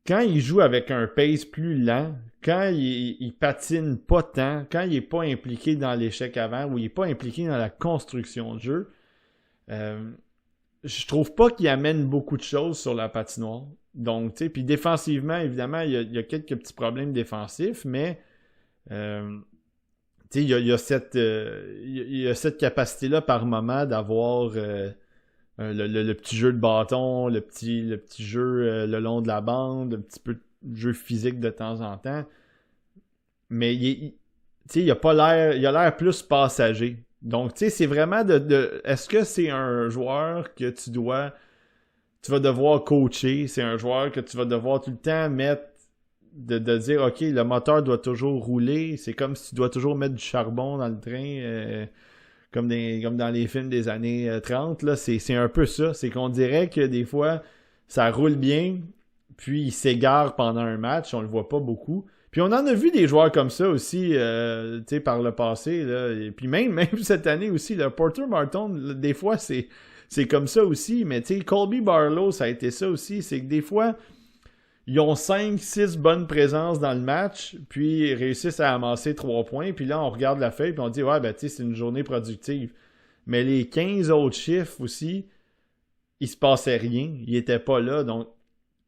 quand il joue avec un pace plus lent, quand il patine pas tant, quand il est pas impliqué dans l'échec avant ou il est pas impliqué dans la construction de jeu, je trouve pas qu'il amène beaucoup de choses sur la patinoire. Donc, tu sais, puis défensivement, évidemment, il y a quelques petits problèmes défensifs, mais tu sais, il y a cette capacité-là par moment d'avoir le petit jeu de bâton, le petit jeu le long de la bande, un petit peu de jeu physique de temps en temps. Mais il a l'air plus passager. Donc, tu sais, c'est vraiment est-ce que c'est un joueur que tu vas devoir coacher? C'est un joueur que tu vas devoir tout le temps mettre de dire, OK, le moteur doit toujours rouler. C'est comme si tu dois toujours mettre du charbon dans le train, comme dans les films des années 30. Là. C'est un peu ça. C'est qu'on dirait que des fois, ça roule bien, puis il s'égare pendant un match. On le voit pas beaucoup. Puis on en a vu des joueurs comme ça aussi, par le passé. Là. Et puis même cette année aussi, le Porter Martin, des fois, c'est comme ça aussi. Mais Colby Barlow, ça a été ça aussi. C'est que des fois, ils ont 5-6 bonnes présences dans le match, puis ils réussissent à amasser 3 points. Puis là, on regarde la feuille, puis on dit, ouais, c'est une journée productive. Mais les 15 autres chiffres aussi, il se passait rien. Ils étaient pas là. Donc,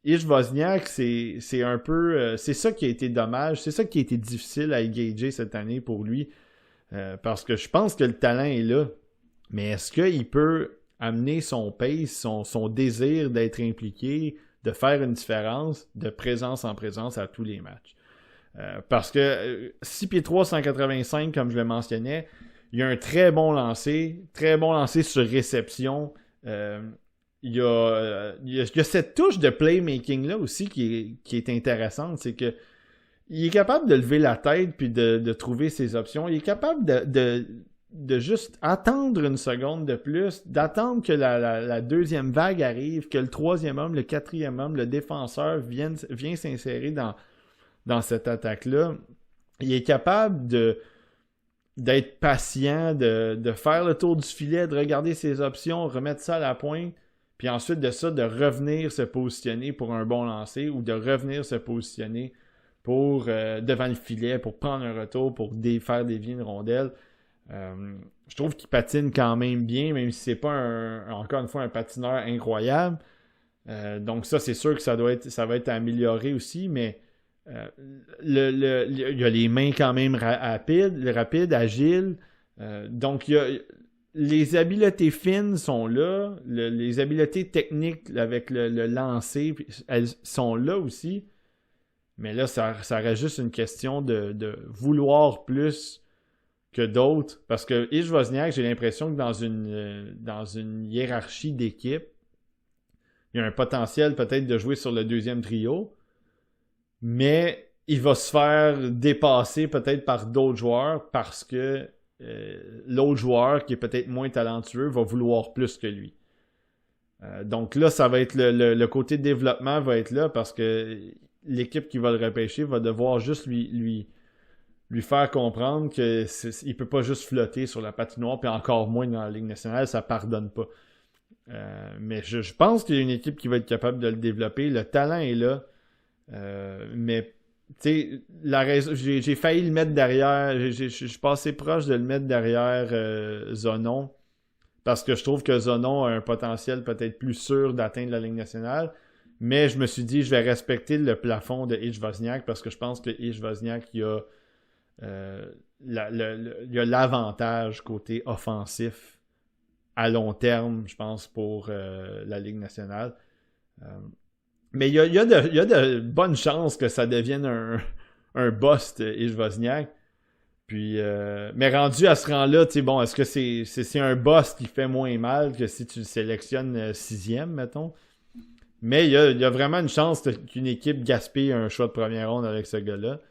Ish Wozniak, c'est un peu... c'est ça qui a été dommage. C'est ça qui a été difficile à engager cette année pour lui. Parce que je pense que le talent est là. Mais est-ce qu'il peut amener son pace, son désir d'être impliqué, de faire une différence, de présence en présence à tous les matchs? Parce que 6 pieds 3, 185, comme je le mentionnais, il y a un très bon lancer sur réception. Il y a cette touche de playmaking-là aussi qui est intéressante. C'est que il est capable de lever la tête puis de trouver ses options. Il est capable de juste attendre une seconde de plus, d'attendre que la deuxième vague arrive, que le troisième homme, le quatrième homme, le défenseur vient s'insérer dans cette attaque-là. Il est capable d'être patient, de faire le tour du filet, de regarder ses options, remettre ça à la pointe. Puis ensuite de ça, de revenir se positionner pour un bon lancer ou de revenir se positionner pour devant le filet, pour prendre un retour, pour faire dévier une rondelle. Je trouve qu'il patine quand même bien, même si c'est pas encore une fois un patineur incroyable. Donc ça, c'est sûr que ça va être amélioré aussi, mais il y a les mains quand même rapides, agiles. Donc les habiletés fines sont là, les habiletés techniques avec le lancer, elles sont là aussi. Mais là, ça reste juste une question de vouloir plus que d'autres. Parce que Ish Wozniak, j'ai l'impression que dans une hiérarchie d'équipe, il y a un potentiel peut-être de jouer sur le deuxième trio, mais il va se faire dépasser peut-être par d'autres joueurs parce que l'autre joueur, qui est peut-être moins talentueux, va vouloir plus que lui. Donc là, ça va être le côté développement va être là parce que l'équipe qui va le repêcher va devoir juste lui faire comprendre qu'il ne peut pas juste flotter sur la patinoire, puis encore moins dans la Ligue nationale, ça pardonne pas. Mais je pense qu'il y a une équipe qui va être capable de le développer. Le talent est là. Mais tu sais, j'ai failli le mettre derrière. Je suis passé proche de le mettre derrière Zonon. Parce que je trouve que Zonon a un potentiel peut-être plus sûr d'atteindre la Ligue nationale. Mais je me suis dit, je vais respecter le plafond de Ish Wozniak parce que je pense que Ish Wozniak, il y a l'avantage côté offensif à long terme, je pense, pour la Ligue nationale. Mais il y a de bonnes chances que ça devienne un bust Ish Wozniak. Puis, mais rendu à ce rang-là, tu sais, bon, est-ce que c'est un boss qui fait moins mal que si tu le sélectionnes sixième, mettons? Mais il y a vraiment une chance qu'une équipe gaspille un choix de première ronde avec ce gars-là.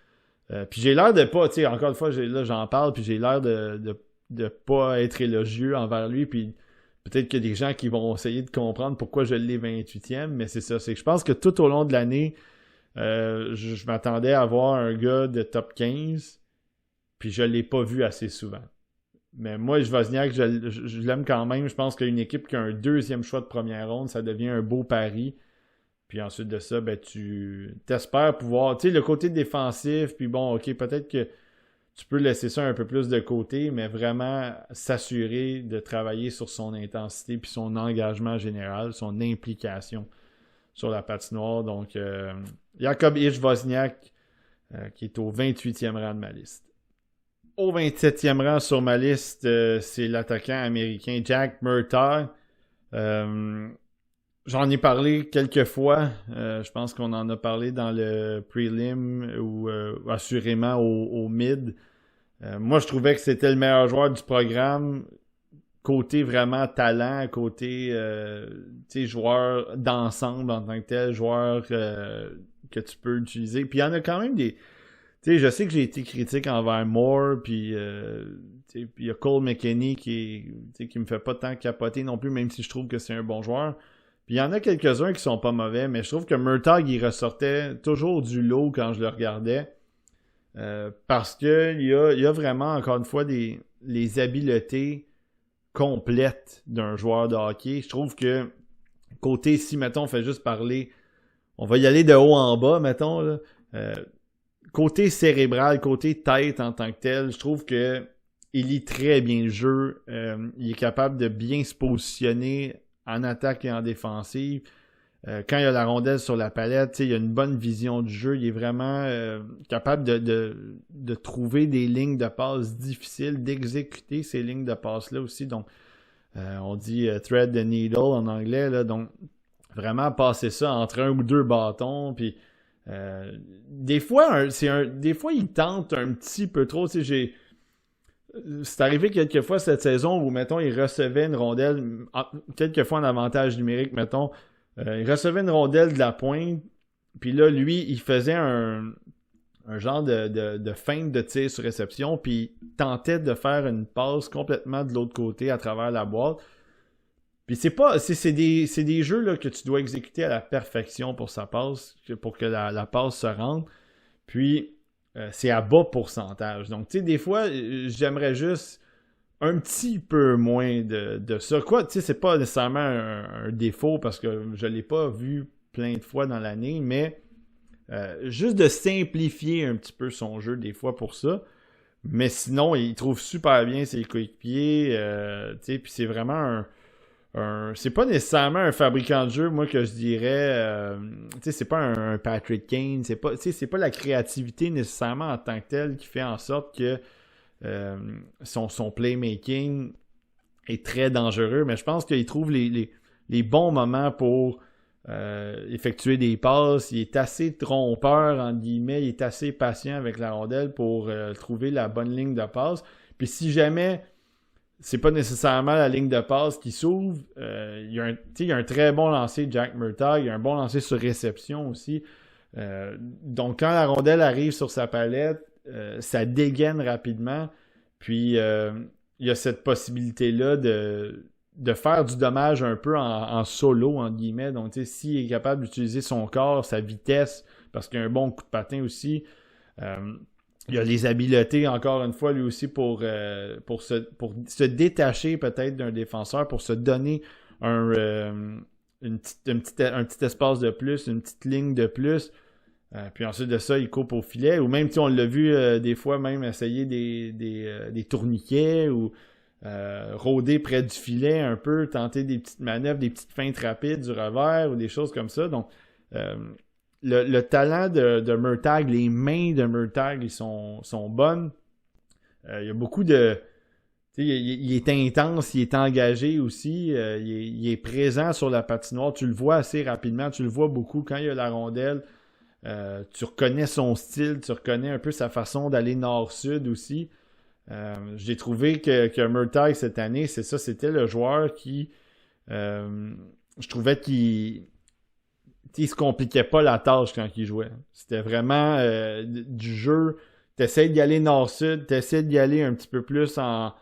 Puis j'ai l'air de pas, tu sais, encore une fois, là j'en parle, puis j'ai l'air de pas être élogieux envers lui, puis peut-être qu'il y a des gens qui vont essayer de comprendre pourquoi je l'ai 28e, mais c'est ça, c'est que je pense que tout au long de l'année, je m'attendais à avoir un gars de top 15, puis je l'ai pas vu assez souvent. Mais moi, Wozniak, je l'aime quand même. Je pense qu'une équipe qui a un deuxième choix de première ronde, ça devient un beau pari. Puis ensuite de ça, ben tu t'espères pouvoir... Tu sais, le côté défensif, puis bon, ok, peut-être que tu peux laisser ça un peu plus de côté, mais vraiment s'assurer de travailler sur son intensité puis son engagement général, son implication sur la patinoire. Donc, Jakub Ish Wozniak, qui est au 28e rang de ma liste. Au 27e rang sur ma liste, c'est l'attaquant américain Jack Murtaugh. J'en ai parlé quelques fois. Je pense qu'on en a parlé dans le prelim ou assurément au mid. Moi, je trouvais que c'était le meilleur joueur du programme. Côté vraiment talent, côté joueur d'ensemble en tant que tel, joueur que tu peux utiliser. Puis il y en a quand même des... Tu sais, je sais que j'ai été critique envers Moore, puis il y a Cole McKinney qui me fait pas tant capoter non plus, même si je trouve que c'est un bon joueur. Puis il y en a quelques-uns qui sont pas mauvais, mais je trouve que Murtagh, il ressortait toujours du lot quand je le regardais. Parce que il y a vraiment, encore une fois, les habiletés complètes d'un joueur de hockey. Je trouve que côté, si, mettons, on fait juste parler, on va y aller de haut en bas, mettons, là. Côté cérébral, côté tête en tant que tel, je trouve que il lit très bien le jeu. Il est capable de bien se positionner en attaque et en défensive. Quand il a la rondelle sur la palette, il a une bonne vision du jeu. Il est vraiment capable de trouver des lignes de passe difficiles, d'exécuter ces lignes de passe-là aussi. Donc, on dit thread the needle en anglais. Là, donc, vraiment passer ça entre un ou deux bâtons. Puis, des fois, il tente un petit peu trop. C'est arrivé quelques fois cette saison où, mettons, il recevait une rondelle, quelquefois en avantage numérique, mettons. Il recevait une rondelle de la pointe, puis là, lui, il faisait un genre de feinte de tir sur réception, puis il tentait de faire une passe complètement de l'autre côté à travers la boîte. Puis c'est des jeux là, que tu dois exécuter à la perfection pour sa passe, pour que la passe se rende. Puis c'est à bas pourcentage. Donc, tu sais, des fois, j'aimerais juste un petit peu moins de ça. Quoi, tu sais, c'est pas nécessairement un défaut parce que je l'ai pas vu plein de fois dans l'année, mais juste de simplifier un petit peu son jeu des fois pour ça. Mais sinon, il trouve super bien ses coéquipiers, tu sais, puis c'est vraiment c'est pas nécessairement un fabricant de jeu, moi, que je dirais, tu sais, c'est pas un Patrick Kane, c'est pas la créativité nécessairement en tant que telle qui fait en sorte que son playmaking est très dangereux, mais je pense qu'il trouve les bons moments pour effectuer des passes. Il est assez trompeur, entre guillemets, il est assez patient avec la rondelle pour trouver la bonne ligne de passe. Puis si jamais c'est pas nécessairement la ligne de passe qui s'ouvre, il y a un très bon lancer de Jack Murtagh, il y a un bon lancer sur réception aussi. Donc quand la rondelle arrive sur sa palette, ça dégaine rapidement. Puis, il y a cette possibilité-là de faire du dommage un peu en solo, entre guillemets. Donc, tu sais, s'il est capable d'utiliser son corps, sa vitesse, parce qu'il a un bon coup de patin aussi. Il y a les habiletés, encore une fois, lui aussi, pour se détacher peut-être d'un défenseur, pour se donner un petit espace de plus, une petite ligne de plus. Puis ensuite de ça, il coupe au filet. Ou même, on l'a vu des fois même essayer des tourniquets ou rôder près du filet un peu, tenter des petites manœuvres, des petites feintes rapides du revers ou des choses comme ça. Donc, le talent de Murtagh, les mains de Murtagh, ils sont bonnes. Il y a beaucoup de... Il est intense, il est engagé aussi, il est présent sur la patinoire. Tu le vois assez rapidement, tu le vois beaucoup quand il y a la rondelle. Tu reconnais son style, tu reconnais un peu sa façon d'aller nord-sud aussi. J'ai trouvé que Murtagh cette année, c'est ça, c'était le joueur qui je trouvais qu'il se compliquait pas la tâche quand il jouait. C'était vraiment du jeu. T'essaies d'y aller nord-sud, t'essaies d'y aller un petit peu plus en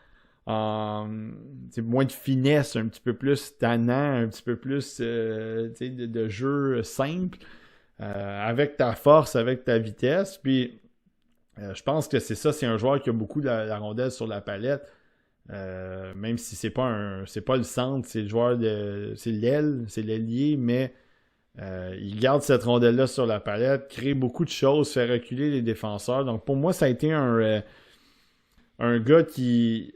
moins de finesse, un petit peu plus tannant, un petit peu plus de jeu simple. Avec ta force, avec ta vitesse. Puis, je pense que c'est un joueur qui a beaucoup la rondelle sur la palette. Même si c'est pas le centre, c'est le joueur c'est l'aile, c'est l'ailier, mais il garde cette rondelle-là sur la palette, crée beaucoup de choses, fait reculer les défenseurs. Donc, pour moi, ça a été un gars qui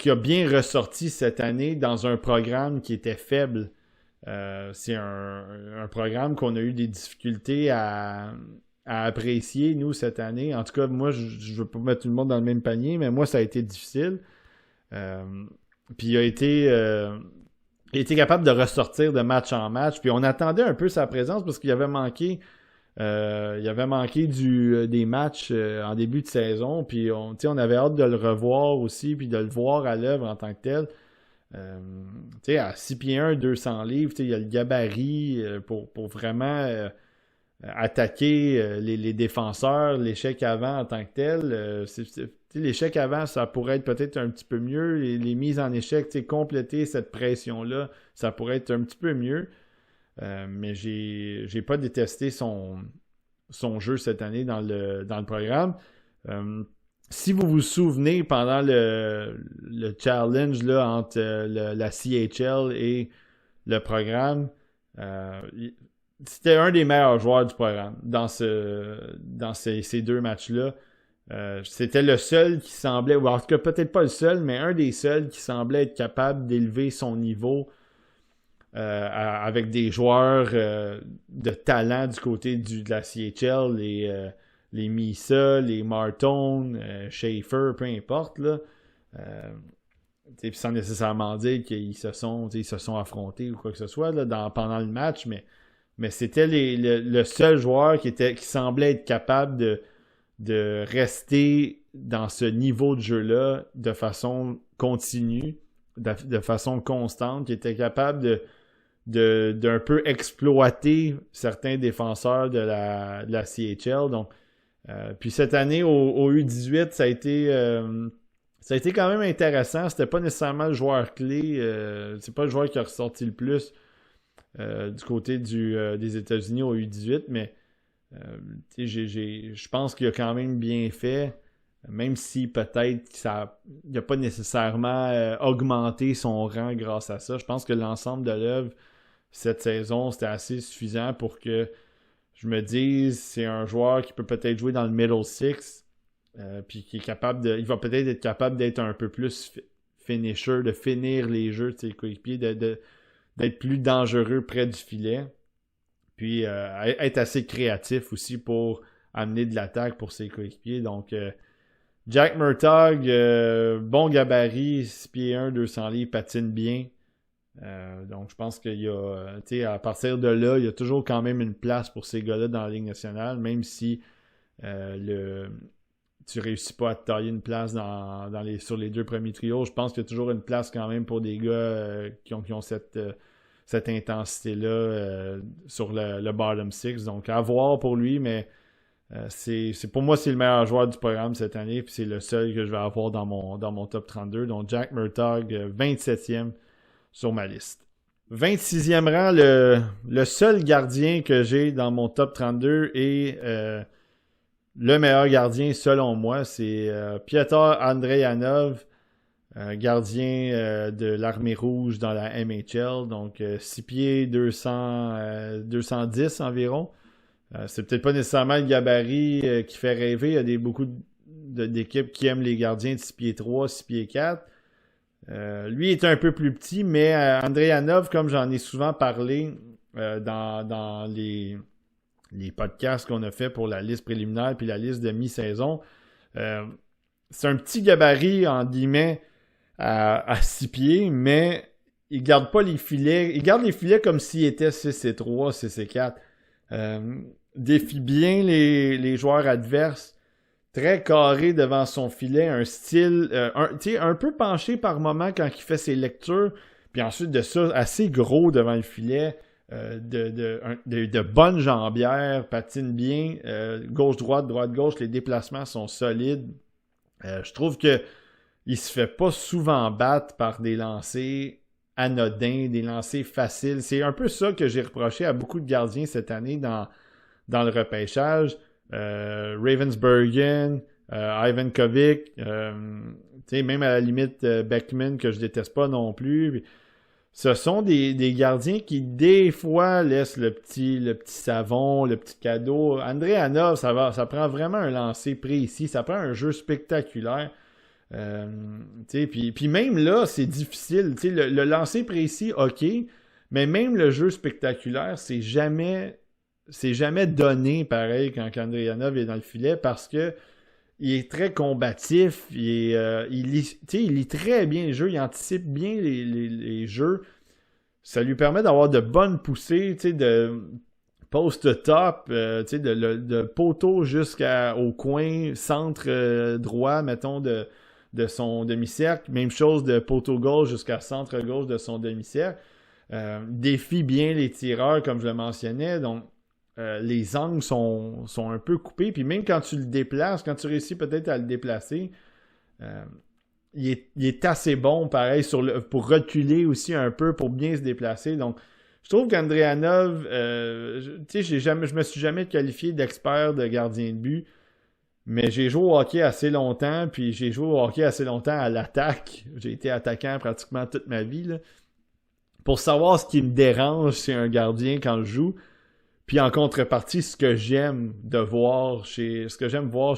a bien ressorti cette année dans un programme qui était faible. C'est un programme qu'on a eu des difficultés à apprécier, nous, cette année. En tout cas, moi, je ne veux pas mettre tout le monde dans le même panier, mais moi, ça a été difficile. Puis il a été capable de ressortir de match en match. Puis on attendait un peu sa présence parce qu'il avait manqué des matchs en début de saison. Puis on avait hâte de le revoir aussi, puis de le voir à l'œuvre en tant que tel. À 6 pieds 1, 200 livres, il y a le gabarit pour vraiment attaquer les défenseurs, l'échec avant en tant que tel. L'échec avant, ça pourrait être peut-être un petit peu mieux. Les mises en échec, compléter cette pression-là, ça pourrait être un petit peu mieux. Mais j'ai pas détesté son jeu cette année dans le programme. Si vous vous souvenez, pendant le challenge là, entre la CHL et le programme, c'était un des meilleurs joueurs du programme dans ces deux matchs-là. C'était le seul qui semblait, ou en tout cas peut-être pas le seul, mais un des seuls qui semblait être capable d'élever son niveau avec des joueurs de talent du côté de la CHL, les Misa, les Martone, Schaefer, peu importe, là. Sans nécessairement dire qu'ils se sont affrontés ou quoi que ce soit là, pendant le match, mais c'était le seul joueur qui semblait être capable de rester dans ce niveau de jeu-là de façon continue, de façon constante, qui était capable d'un peu exploiter certains défenseurs de la CHL. Donc, puis cette année, au U18, ça a été quand même intéressant. C'était pas nécessairement le joueur clé. C'est pas le joueur qui a ressorti le plus du côté des États-Unis au U18, mais je pense qu'il a quand même bien fait, même si peut-être il n'a pas nécessairement augmenté son rang grâce à ça. Je pense que l'ensemble de l'œuvre cette saison, c'était assez suffisant pour que je me dise c'est un joueur qui peut peut-être jouer dans le middle six, puis qui est capable il va peut-être être capable d'être un peu plus finisher, de finir les jeux de ses coéquipiers, d'être plus dangereux près du filet, puis être assez créatif aussi pour amener de l'attaque pour ses coéquipiers. Donc Jack Murtaugh, bon gabarit, 6 pieds 1, 200 livres, patine bien. Donc je pense qu'il y a, à partir de là, il y a toujours quand même une place pour ces gars-là dans la Ligue nationale, même si tu réussis pas à te tailler une place sur les deux premiers trios. Je pense qu'il y a toujours une place quand même pour des gars qui ont cette intensité-là sur le bottom six. Donc à voir pour lui, mais pour moi, c'est le meilleur joueur du programme cette année, puis c'est le seul que je vais avoir dans mon top 32. Donc Jack Murtaugh, 27e sur ma liste. 26e rang, le seul gardien que j'ai dans mon top 32 et le meilleur gardien selon moi, c'est Piotr Andreyanov, gardien de l'Armée Rouge dans la MHL, donc 6 pieds 210 environ. C'est peut-être pas nécessairement le gabarit qui fait rêver. Il y a beaucoup d'équipes qui aiment les gardiens de 6 pieds 3, 6 pieds 4. Lui est un peu plus petit, mais Andreyanov, comme j'en ai souvent parlé dans les podcasts qu'on a fait pour la liste préliminaire puis la liste de mi-saison, c'est un petit gabarit, en guillemets, à 6 pieds, mais il garde pas les filets. Il garde les filets comme s'il était 6 et 3, 6 et 4. Défie bien les joueurs adverses. Très carré devant son filet, un style un peu penché par moment quand il fait ses lectures, puis ensuite de ça, assez gros devant le filet, de bonnes jambières, patine bien, gauche-droite, droite-gauche, les déplacements sont solides. Je trouve que il se fait pas souvent battre par des lancers anodins, des lancers faciles. C'est un peu ça que j'ai reproché à beaucoup de gardiens cette année dans le repêchage. Ravensburgen, Ivan Kovic, même à la limite Beckman que je déteste pas non plus. Ce sont des gardiens qui des fois laissent le petit savon, le petit cadeau. Andreyanov, ça prend vraiment un lancer précis, ça prend un jeu spectaculaire. Puis même là, c'est difficile. Le lancer précis, ok, mais même le jeu spectaculaire, c'est jamais donné pareil quand Andreyanov est dans le filet parce que il est très combatif, il lit très bien les jeux, il anticipe bien les jeux. Ça lui permet d'avoir de bonnes poussées, de post-top, de poteau jusqu'au coin, centre droit, mettons, de son demi-cercle. Même chose de poteau gauche jusqu'à centre gauche de son demi-cercle. Défie bien les tireurs, comme je le mentionnais. Donc, les angles sont un peu coupés. Puis même quand tu le déplaces, quand tu réussis peut-être à le déplacer, il est assez bon, pareil, pour reculer aussi un peu, pour bien se déplacer. Donc, je trouve qu'Andrianov, je me suis jamais qualifié d'expert de gardien de but, mais j'ai joué au hockey assez longtemps, puis j'ai joué au hockey assez longtemps à l'attaque. J'ai été attaquant pratiquement toute ma vie, là, pour savoir ce qui me dérange chez un gardien quand je joue, puis en contrepartie, ce que j'aime voir chez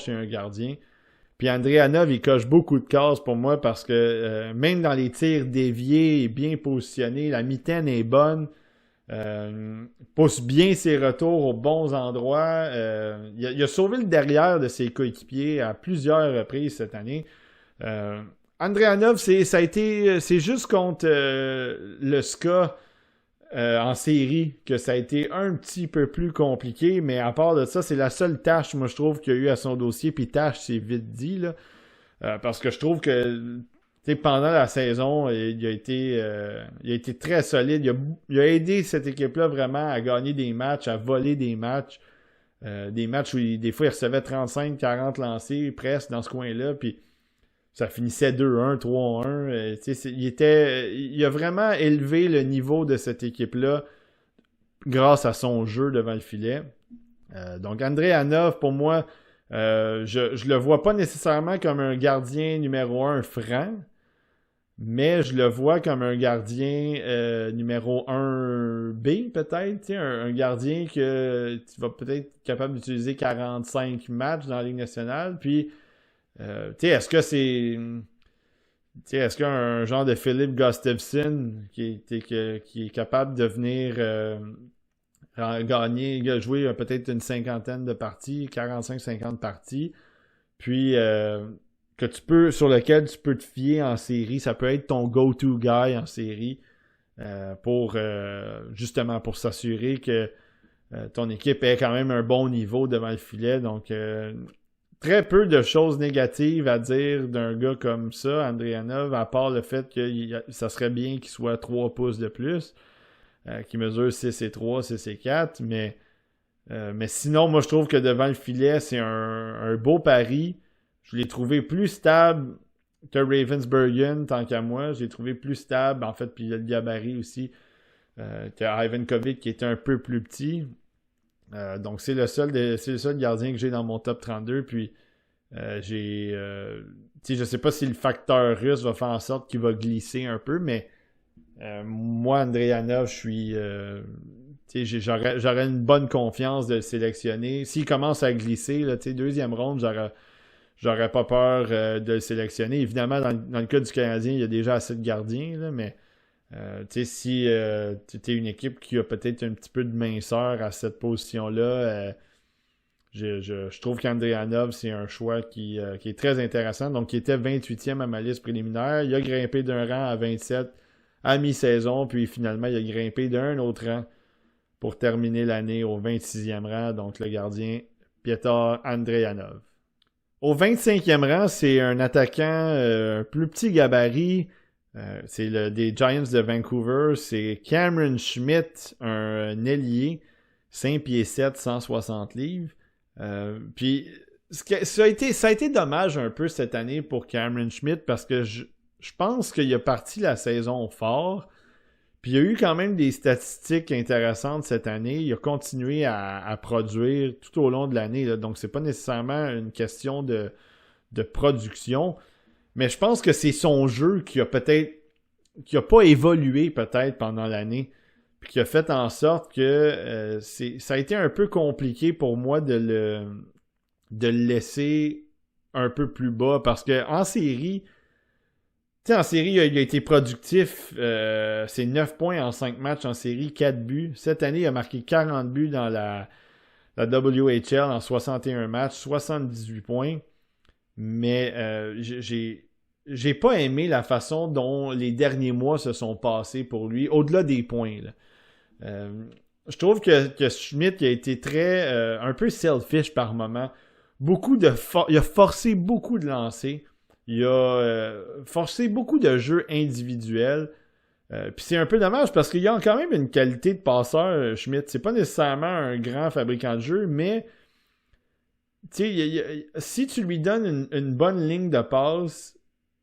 un gardien. Puis Andrianov, il coche beaucoup de cases pour moi parce que même dans les tirs déviés et bien positionnés, la mitaine est bonne. Pousse bien ses retours aux bons endroits. Il a sauvé le derrière de ses coéquipiers à plusieurs reprises cette année. Andrianov, c'est juste contre le SKA en série que ça a été un petit peu plus compliqué, mais à part de ça, c'est la seule tâche, moi, je trouve, qu'il y a eu à son dossier. Puis tâche, c'est vite dit, là. Parce que je trouve que pendant la saison, il a été très solide. Il a aidé cette équipe-là vraiment à gagner des matchs, à voler des matchs. Des matchs où des fois il recevait 35-40 lancés presque dans ce coin-là. Puis ça finissait 2-1, 3-1. Il a vraiment élevé le niveau de cette équipe-là grâce à son jeu devant le filet. Donc Andrianov, pour moi, je le vois pas nécessairement comme un gardien numéro 1 franc, mais je le vois comme un gardien numéro 1B peut-être, un gardien que tu vas peut-être être capable d'utiliser 45 matchs dans la Ligue nationale, puis est-ce qu'un genre de Philippe Gustafsson qui est capable de venir jouer peut-être une cinquantaine de parties, 45-50 parties, puis sur lequel tu peux te fier en série, ça peut être ton go-to guy en série justement pour s'assurer que ton équipe ait quand même un bon niveau devant le filet. Donc très peu de choses négatives à dire d'un gars comme ça, Andrianov, à part le fait que ça serait bien qu'il soit 3 pouces de plus, qu'il mesure 6 et 3, 6 et 4, mais sinon, moi je trouve que devant le filet, c'est un beau pari. Je l'ai trouvé plus stable que Ravensburgen, tant qu'à moi. Je l'ai trouvé plus stable, en fait, puis il y a le gabarit aussi, que Ivan Kovic qui était un peu plus petit. Donc c'est le seul gardien que j'ai dans mon top 32. Puis je sais pas si le facteur russe va faire en sorte qu'il va glisser un peu, mais moi, Andrianov, j'aurais une bonne confiance de le sélectionner. S'il commence à glisser, là, deuxième ronde, j'aurais pas peur de le sélectionner. Évidemment, dans le cas du Canadien, il y a déjà assez de gardiens, là, mais si tu es une équipe qui a peut-être un petit peu de minceur à cette position-là, je trouve qu'Andrianov, c'est un choix qui est très intéressant. Donc, il était 28e à ma liste préliminaire. Il a grimpé d'un rang à 27 à mi-saison, puis finalement, il a grimpé d'un autre rang pour terminer l'année au 26e rang. Donc, le gardien Piotr Andrianov. Au 25e rang, c'est un attaquant plus petit gabarit. C'est des Giants de Vancouver. C'est Cameron Schmidt, un ailier, 5 pieds 7, 160 livres. Puis ça a été dommage un peu cette année pour Cameron Schmidt parce que je pense qu'il a parti la saison fort. Puis il y a eu quand même des statistiques intéressantes cette année. Il a continué à produire tout au long de l'année. Là. Donc c'est pas nécessairement une question de production. Mais je pense que c'est son jeu qui a pas évolué peut-être pendant l'année. Puis qui a fait en sorte que ça a été un peu compliqué pour moi de le laisser un peu plus bas. Parce qu'en série, il a été productif. C'est 9 points en 5 matchs en série, 4 buts. Cette année, il a marqué 40 buts dans la WHL en 61 matchs, 78 points. Mais j'ai pas aimé la façon dont les derniers mois se sont passés pour lui, au-delà des points. Là. Je trouve que Schmidt a été un peu selfish par moment. Il a forcé beaucoup de lancers. Il a forcé beaucoup de jeux individuels. Puis c'est un peu dommage parce qu'il y a quand même une qualité de passeur, Schmidt. C'est pas nécessairement un grand fabricant de jeu, mais tu sais, si tu lui donnes une bonne ligne de passe,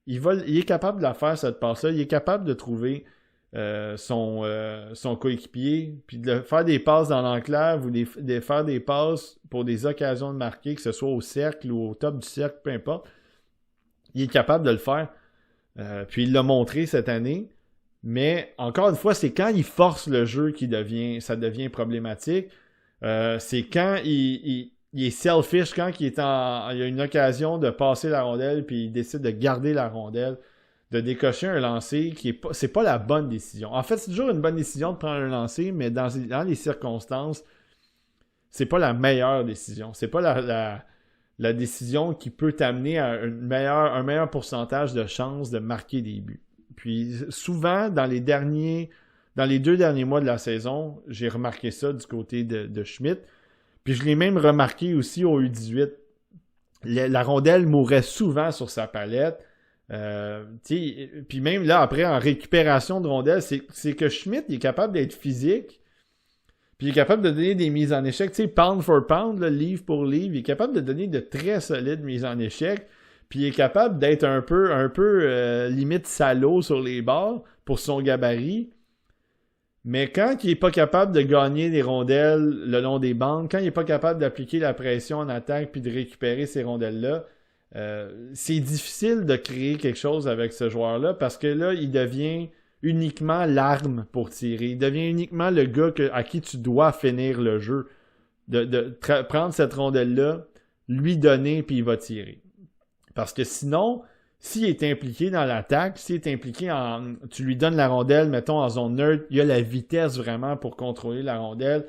il est capable de la faire, cette passe-là. Il est capable de trouver son coéquipier, puis de faire des passes dans l'enclave ou de faire des passes pour des occasions de marquer, que ce soit au cercle ou au top du cercle, peu importe. Il est capable de le faire. Puis il l'a montré cette année. Mais encore une fois, c'est quand il force le jeu ça devient problématique. C'est quand il est selfish, quand il a une occasion de passer la rondelle, puis il décide de garder la rondelle, de décocher un lancer c'est pas la bonne décision. En fait, c'est toujours une bonne décision de prendre un lancer, mais dans les circonstances, c'est pas la meilleure décision. C'est pas la décision qui peut t'amener à un meilleur pourcentage de chances de marquer des buts. Puis souvent, dans les 2 derniers mois de la saison, j'ai remarqué ça du côté de Schmidt. Puis je l'ai même remarqué aussi au U18. La rondelle mourait souvent sur sa palette. Puis même là, après, en récupération de rondelle, c'est que Schmidt il est capable d'être physique. Puis il est capable de donner des mises en échec. Tu sais, pound for pound, là, livre pour livre, il est capable de donner de très solides mises en échec. Puis il est capable d'être un peu limite salaud sur les bords pour son gabarit. Mais quand il n'est pas capable de gagner des rondelles le long des bandes, quand il n'est pas capable d'appliquer la pression en attaque puis de récupérer ces rondelles-là, c'est difficile de créer quelque chose avec ce joueur-là parce que là, il devient uniquement l'arme pour tirer. Il devient uniquement le gars à qui tu dois finir le jeu. De prendre cette rondelle-là, lui donner puis il va tirer. Parce que sinon, s'il est impliqué dans l'attaque, s'il est impliqué tu lui donnes la rondelle, mettons en zone neutre, il y a la vitesse vraiment pour contrôler la rondelle.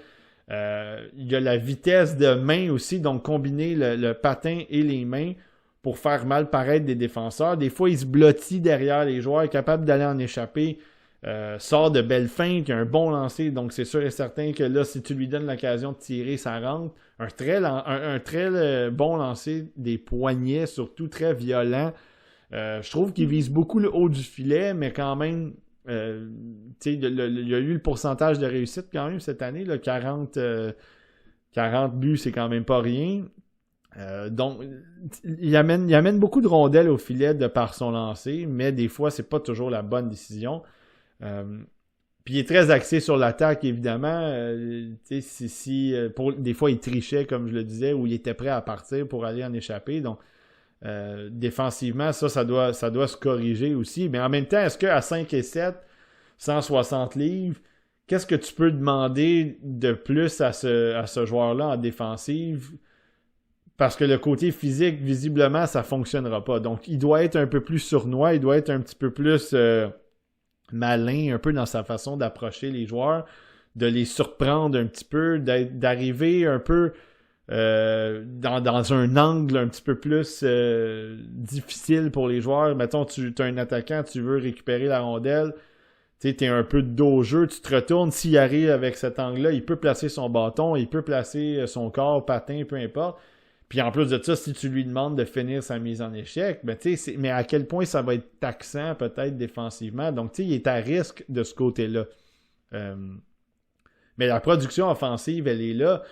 Il y a la vitesse de main aussi, donc combiner le patin et les mains pour faire mal paraître des défenseurs. Des fois, il se blottit derrière les joueurs, est capable d'aller en échapper, sort de belles feintes, il a un bon lancer, donc c'est sûr et certain que là, si tu lui donnes l'occasion de tirer, ça rentre. Un très bon lancer des poignets, surtout très violent. Je trouve qu'il vise beaucoup le haut du filet, mais quand même, il y a eu le pourcentage de réussite quand même cette année. Là, 40 buts, c'est quand même pas rien. Donc, il amène beaucoup de rondelles au filet de par son lancer, mais des fois, c'est pas toujours la bonne décision. Puis il est très axé sur l'attaque, évidemment. Des fois, il trichait, comme je le disais, ou il était prêt à partir pour aller en échapper. Donc, défensivement, ça doit se corriger aussi. Mais en même temps, est-ce qu'à 5 et 7, 160 livres, qu'est-ce que tu peux demander de plus à ce joueur-là en défensive? Parce que le côté physique, visiblement, ça ne fonctionnera pas. Donc, il doit être un peu plus sournois, il doit être un petit peu plus malin, un peu dans sa façon d'approcher les joueurs, de les surprendre un petit peu, d'arriver un peu dans un angle un petit peu plus difficile pour les joueurs. Mettons, tu es un attaquant, tu veux récupérer la rondelle, tu es un peu de dos au jeu, tu te retournes, s'il arrive avec cet angle-là, il peut placer son bâton, il peut placer son corps, patin, peu importe. Puis en plus de ça, si tu lui demandes de finir sa mise en échec, mais à quel point ça va être taxant peut-être défensivement. Donc, il est à risque de ce côté-là. Mais la production offensive, elle est là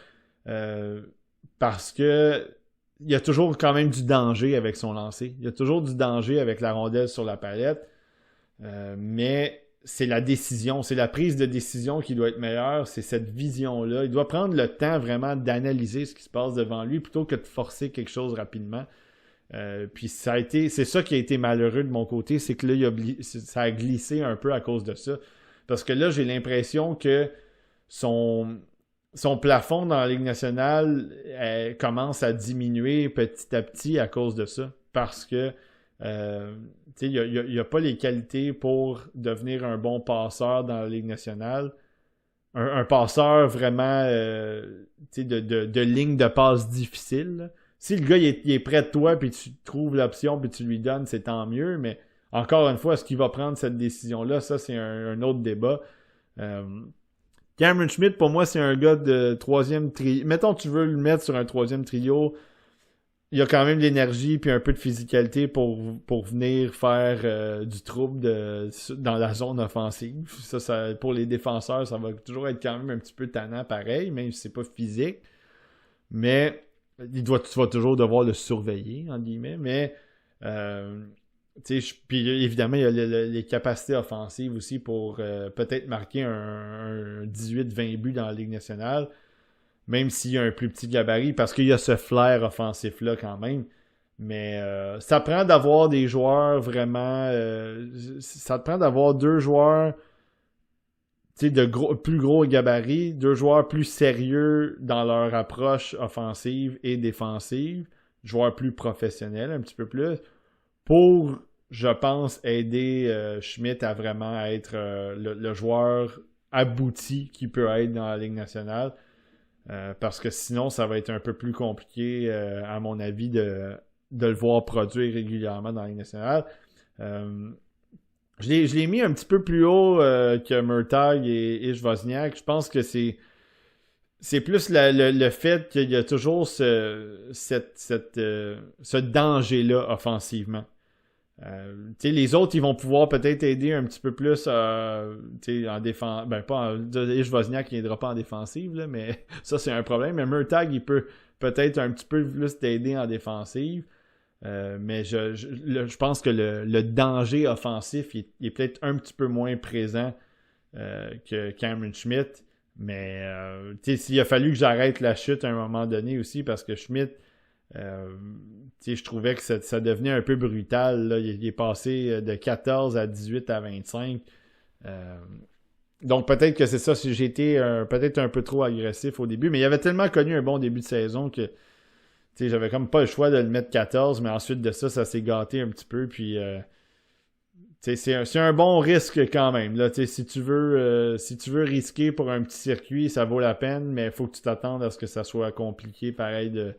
parce que il y a toujours quand même du danger avec son lancer. Il y a toujours du danger avec la rondelle sur la palette. Mais c'est la décision, c'est la prise de décision qui doit être meilleure, c'est cette vision-là. Il doit prendre le temps vraiment d'analyser ce qui se passe devant lui plutôt que de forcer quelque chose rapidement. Puis c'est ça qui a été malheureux de mon côté, c'est que là, ça a glissé un peu à cause de ça. Parce que là, j'ai l'impression que son plafond dans la Ligue nationale commence à diminuer petit à petit à cause de ça. Parce que il n'y a pas les qualités pour devenir un bon passeur dans la Ligue nationale. Un passeur vraiment de ligne de passe difficile. Là. Si le gars il est près de toi puis tu trouves l'option puis tu lui donnes, c'est tant mieux. Mais encore une fois, est-ce qu'il va prendre cette décision-là? Ça, c'est un autre débat. Cameron Schmidt, pour moi, c'est un gars de troisième trio. Mettons tu veux le mettre sur un troisième trio. il a quand même l'énergie puis un peu de physicalité pour venir faire du trouble dans la zone offensive. Ça, pour les défenseurs, ça va toujours être quand même un petit peu tannant pareil, même si c'est pas physique. Mais tu vas toujours devoir le surveiller, en guillemets. Mais puis évidemment, il y a les capacités offensives aussi pour peut-être marquer un 18-20 buts dans la Ligue nationale. Même s'il y a un plus petit gabarit, parce qu'il y a ce flair offensif-là quand même. Mais ça prend d'avoir des joueurs vraiment... ça te prend d'avoir deux joueurs plus gros gabarit, deux joueurs plus sérieux dans leur approche offensive et défensive, joueurs plus professionnels un petit peu plus, pour, je pense, aider Schmidt à vraiment être le joueur abouti qu'il peut être dans la Ligue nationale. Parce que sinon, ça va être un peu plus compliqué, à mon avis, de le voir produire régulièrement dans la Ligue nationale. Je l'ai mis un petit peu plus haut que Murtagh et Wozniak. Je pense que c'est plus le fait qu'il y a toujours ce danger-là offensivement. Les autres, ils vont pouvoir peut-être aider un petit peu plus en défense. Ben, pas Wozniak qui n'aidera pas en défensive, là, mais ça, c'est un problème. Mais Murtagh, il peut peut-être un petit peu plus t'aider en défensive. Mais je pense que le danger offensif il est peut-être un petit peu moins présent que Cameron Schmidt. Mais s'il a fallu que j'arrête la chute à un moment donné aussi, parce que Schmidt, je trouvais que ça devenait un peu brutal. Là. Il est passé de 14 à 18 à 25. Donc peut-être que c'est ça, si j'ai été peut-être un peu trop agressif au début, mais il avait tellement connu un bon début de saison que j'avais comme pas le choix de le mettre 14, mais ensuite de ça s'est gâté un petit peu. Puis c'est un bon risque quand même. Là, si tu veux risquer pour un petit circuit, ça vaut la peine, mais il faut que tu t'attendes à ce que ça soit compliqué, pareil, de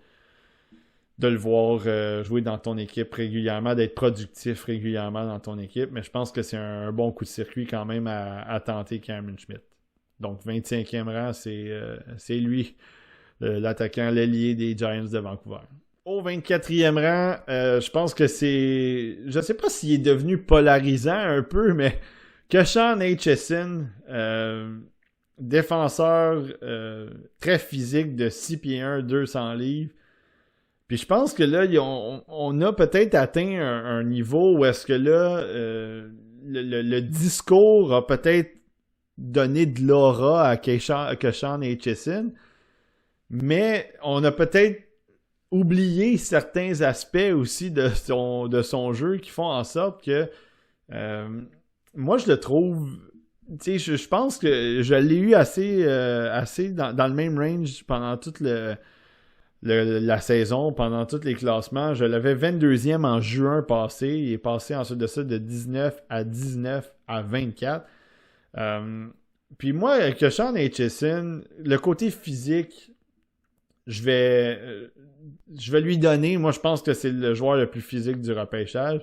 le voir jouer dans ton équipe régulièrement, d'être productif régulièrement dans ton équipe. Mais je pense que c'est un bon coup de circuit quand même à tenter Cameron Schmidt. Donc 25e rang, c'est lui, l'attaquant, l'ailier des Giants de Vancouver. Au 24e rang, je pense que c'est... Je sais pas s'il est devenu polarisant un peu, mais Keshawn Aitchison, défenseur très physique de 6 pieds 1, 200 livres. Puis je pense que là, on a peut-être atteint un niveau où est-ce que là, le discours a peut-être donné de l'aura à Keshawn Aitchison, mais on a peut-être oublié certains aspects aussi de son jeu qui font en sorte que moi je le trouve, tu sais, je pense que je l'ai eu assez dans le même range pendant toute la saison, pendant tous les classements. Je l'avais 22e en juin passé. Il est passé ensuite de ça de 19 à 19 à 24. Puis moi, Keshawn Aitchison, le côté physique, je vais lui donner. Moi, je pense que c'est le joueur le plus physique du repêchage.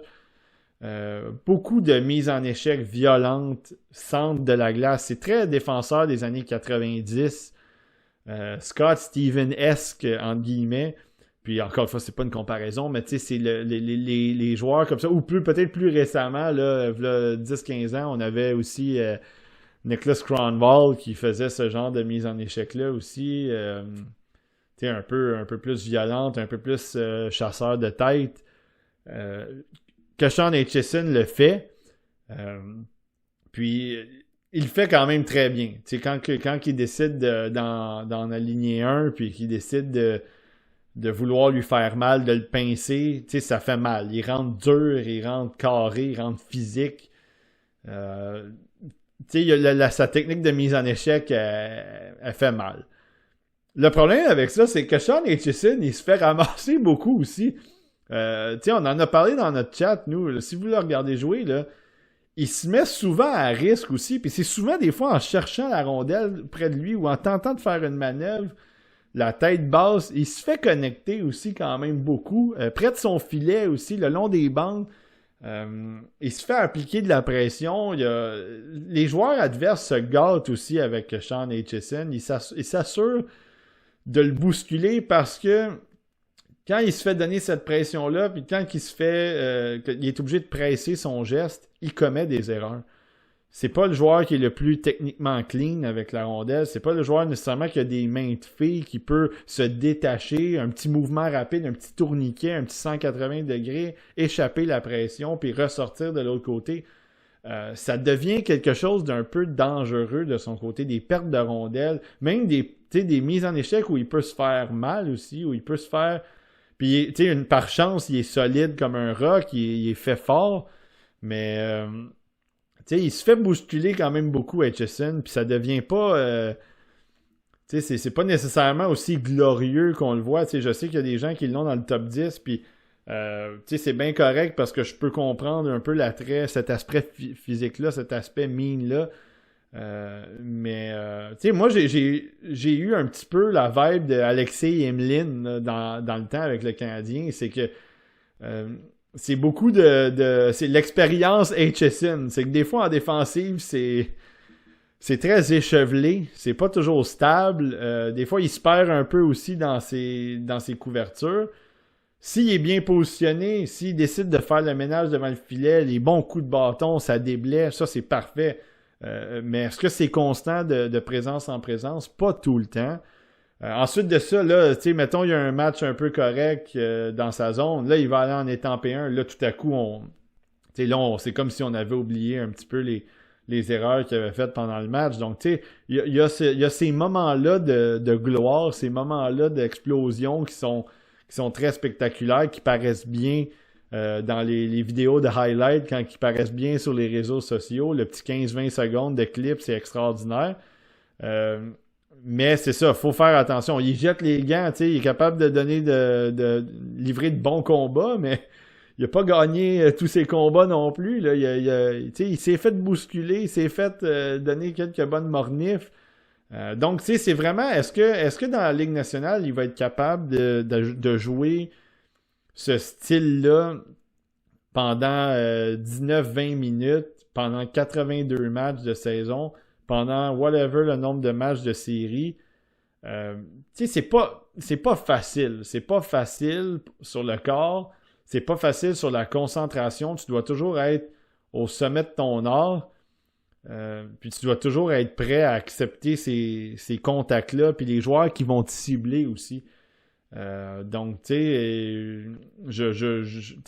Beaucoup de mises en échec violentes, centre de la glace. C'est très défenseur des années 90. Scott Steven-esque, entre guillemets. Puis encore une fois, c'est pas une comparaison, mais tu sais, c'est les joueurs comme ça. Ou peut-être plus récemment, là 10-15 ans, on avait aussi Nicholas Kronwall qui faisait ce genre de mise en échec-là aussi. Tu sais, un peu plus violente, un peu plus chasseur de tête. Keshawn Aitchison le fait. Puis il le fait quand même très bien. Tu sais, quand il décide d'en aligner un, puis qu'il décide de vouloir lui faire mal, de le pincer, tu sais, ça fait mal. Il rentre dur, il rentre carré, il rentre physique. Tu sais, sa technique de mise en échec, elle fait mal. Le problème avec ça, c'est que Keshawn Aitchison, il se fait ramasser beaucoup aussi. Tu sais, on en a parlé dans notre chat, nous. Là, si vous le regardez jouer, là, il se met souvent à risque aussi. Puis c'est souvent des fois en cherchant la rondelle près de lui ou en tentant de faire une manœuvre, la tête basse. Il se fait connecter aussi quand même beaucoup. Près de son filet aussi, le long des bandes. Il se fait appliquer de la pression. Les joueurs adverses se gâtent aussi avec Keshawn Aitchison. Ils s'assurent de le bousculer parce que quand il se fait donner cette pression-là, puis quand il est obligé de presser son geste, il commet des erreurs. C'est pas le joueur qui est le plus techniquement clean avec la rondelle. C'est pas le joueur nécessairement qui a des mains de fée, qui peut se détacher, un petit mouvement rapide, un petit tourniquet, un petit 180 degrés, échapper la pression, puis ressortir de l'autre côté. Ça devient quelque chose d'un peu dangereux de son côté, des pertes de rondelles, même des mises en échec où il peut se faire mal aussi, où il peut se faire... Puis, par chance, il est solide comme un roc, il est fait fort, mais... il se fait bousculer quand même beaucoup, Aitchison, puis ça devient pas... c'est pas nécessairement aussi glorieux qu'on le voit. Je sais qu'il y a des gens qui l'ont dans le top 10, puis c'est bien correct parce que je peux comprendre un peu l'attrait, cet aspect physique-là, cet aspect mean-là. Moi, j'ai eu un petit peu la vibe de Alexei Emelin dans le temps avec le Canadien. C'est que... c'est beaucoup c'est l'expérience Aitchison. C'est que des fois en défensive, c'est très échevelé. C'est pas toujours stable. Des fois, il se perd un peu aussi dans ses couvertures. S'il est bien positionné, s'il décide de faire le ménage devant le filet, les bons coups de bâton, ça déblaie, ça c'est parfait. Mais est-ce que c'est constant de présence en présence? Pas tout le temps. Ensuite de ça, là, mettons, il y a un match un peu correct dans sa zone. Là, il va aller en étant P1. Là, tout à coup, c'est comme si on avait oublié un petit peu les erreurs qu'il avait faites pendant le match. Donc, il y a ces moments-là de gloire, ces moments-là d'explosion qui sont très spectaculaires, qui paraissent bien dans les vidéos de highlight, quand ils paraissent bien sur les réseaux sociaux. Le petit 15-20 secondes de clip, c'est extraordinaire. Mais c'est ça, faut faire attention. Il jette les gants, il est capable de donner de livrer de bons combats, mais il n'a pas gagné tous ses combats non plus. Là. Il s'est fait bousculer, il s'est fait donner quelques bonnes mornifs. Donc, c'est vraiment, est-ce que dans la Ligue nationale, il va être capable de jouer ce style-là pendant 19-20 minutes, pendant 82 matchs de saison, pendant whatever le nombre de matchs de série? C'est pas facile. C'est pas facile sur le corps. C'est pas facile sur la concentration. Tu dois toujours être au sommet de ton art. Puis tu dois toujours être prêt à accepter ces contacts-là, puis les joueurs qui vont te cibler aussi. Donc, tu sais,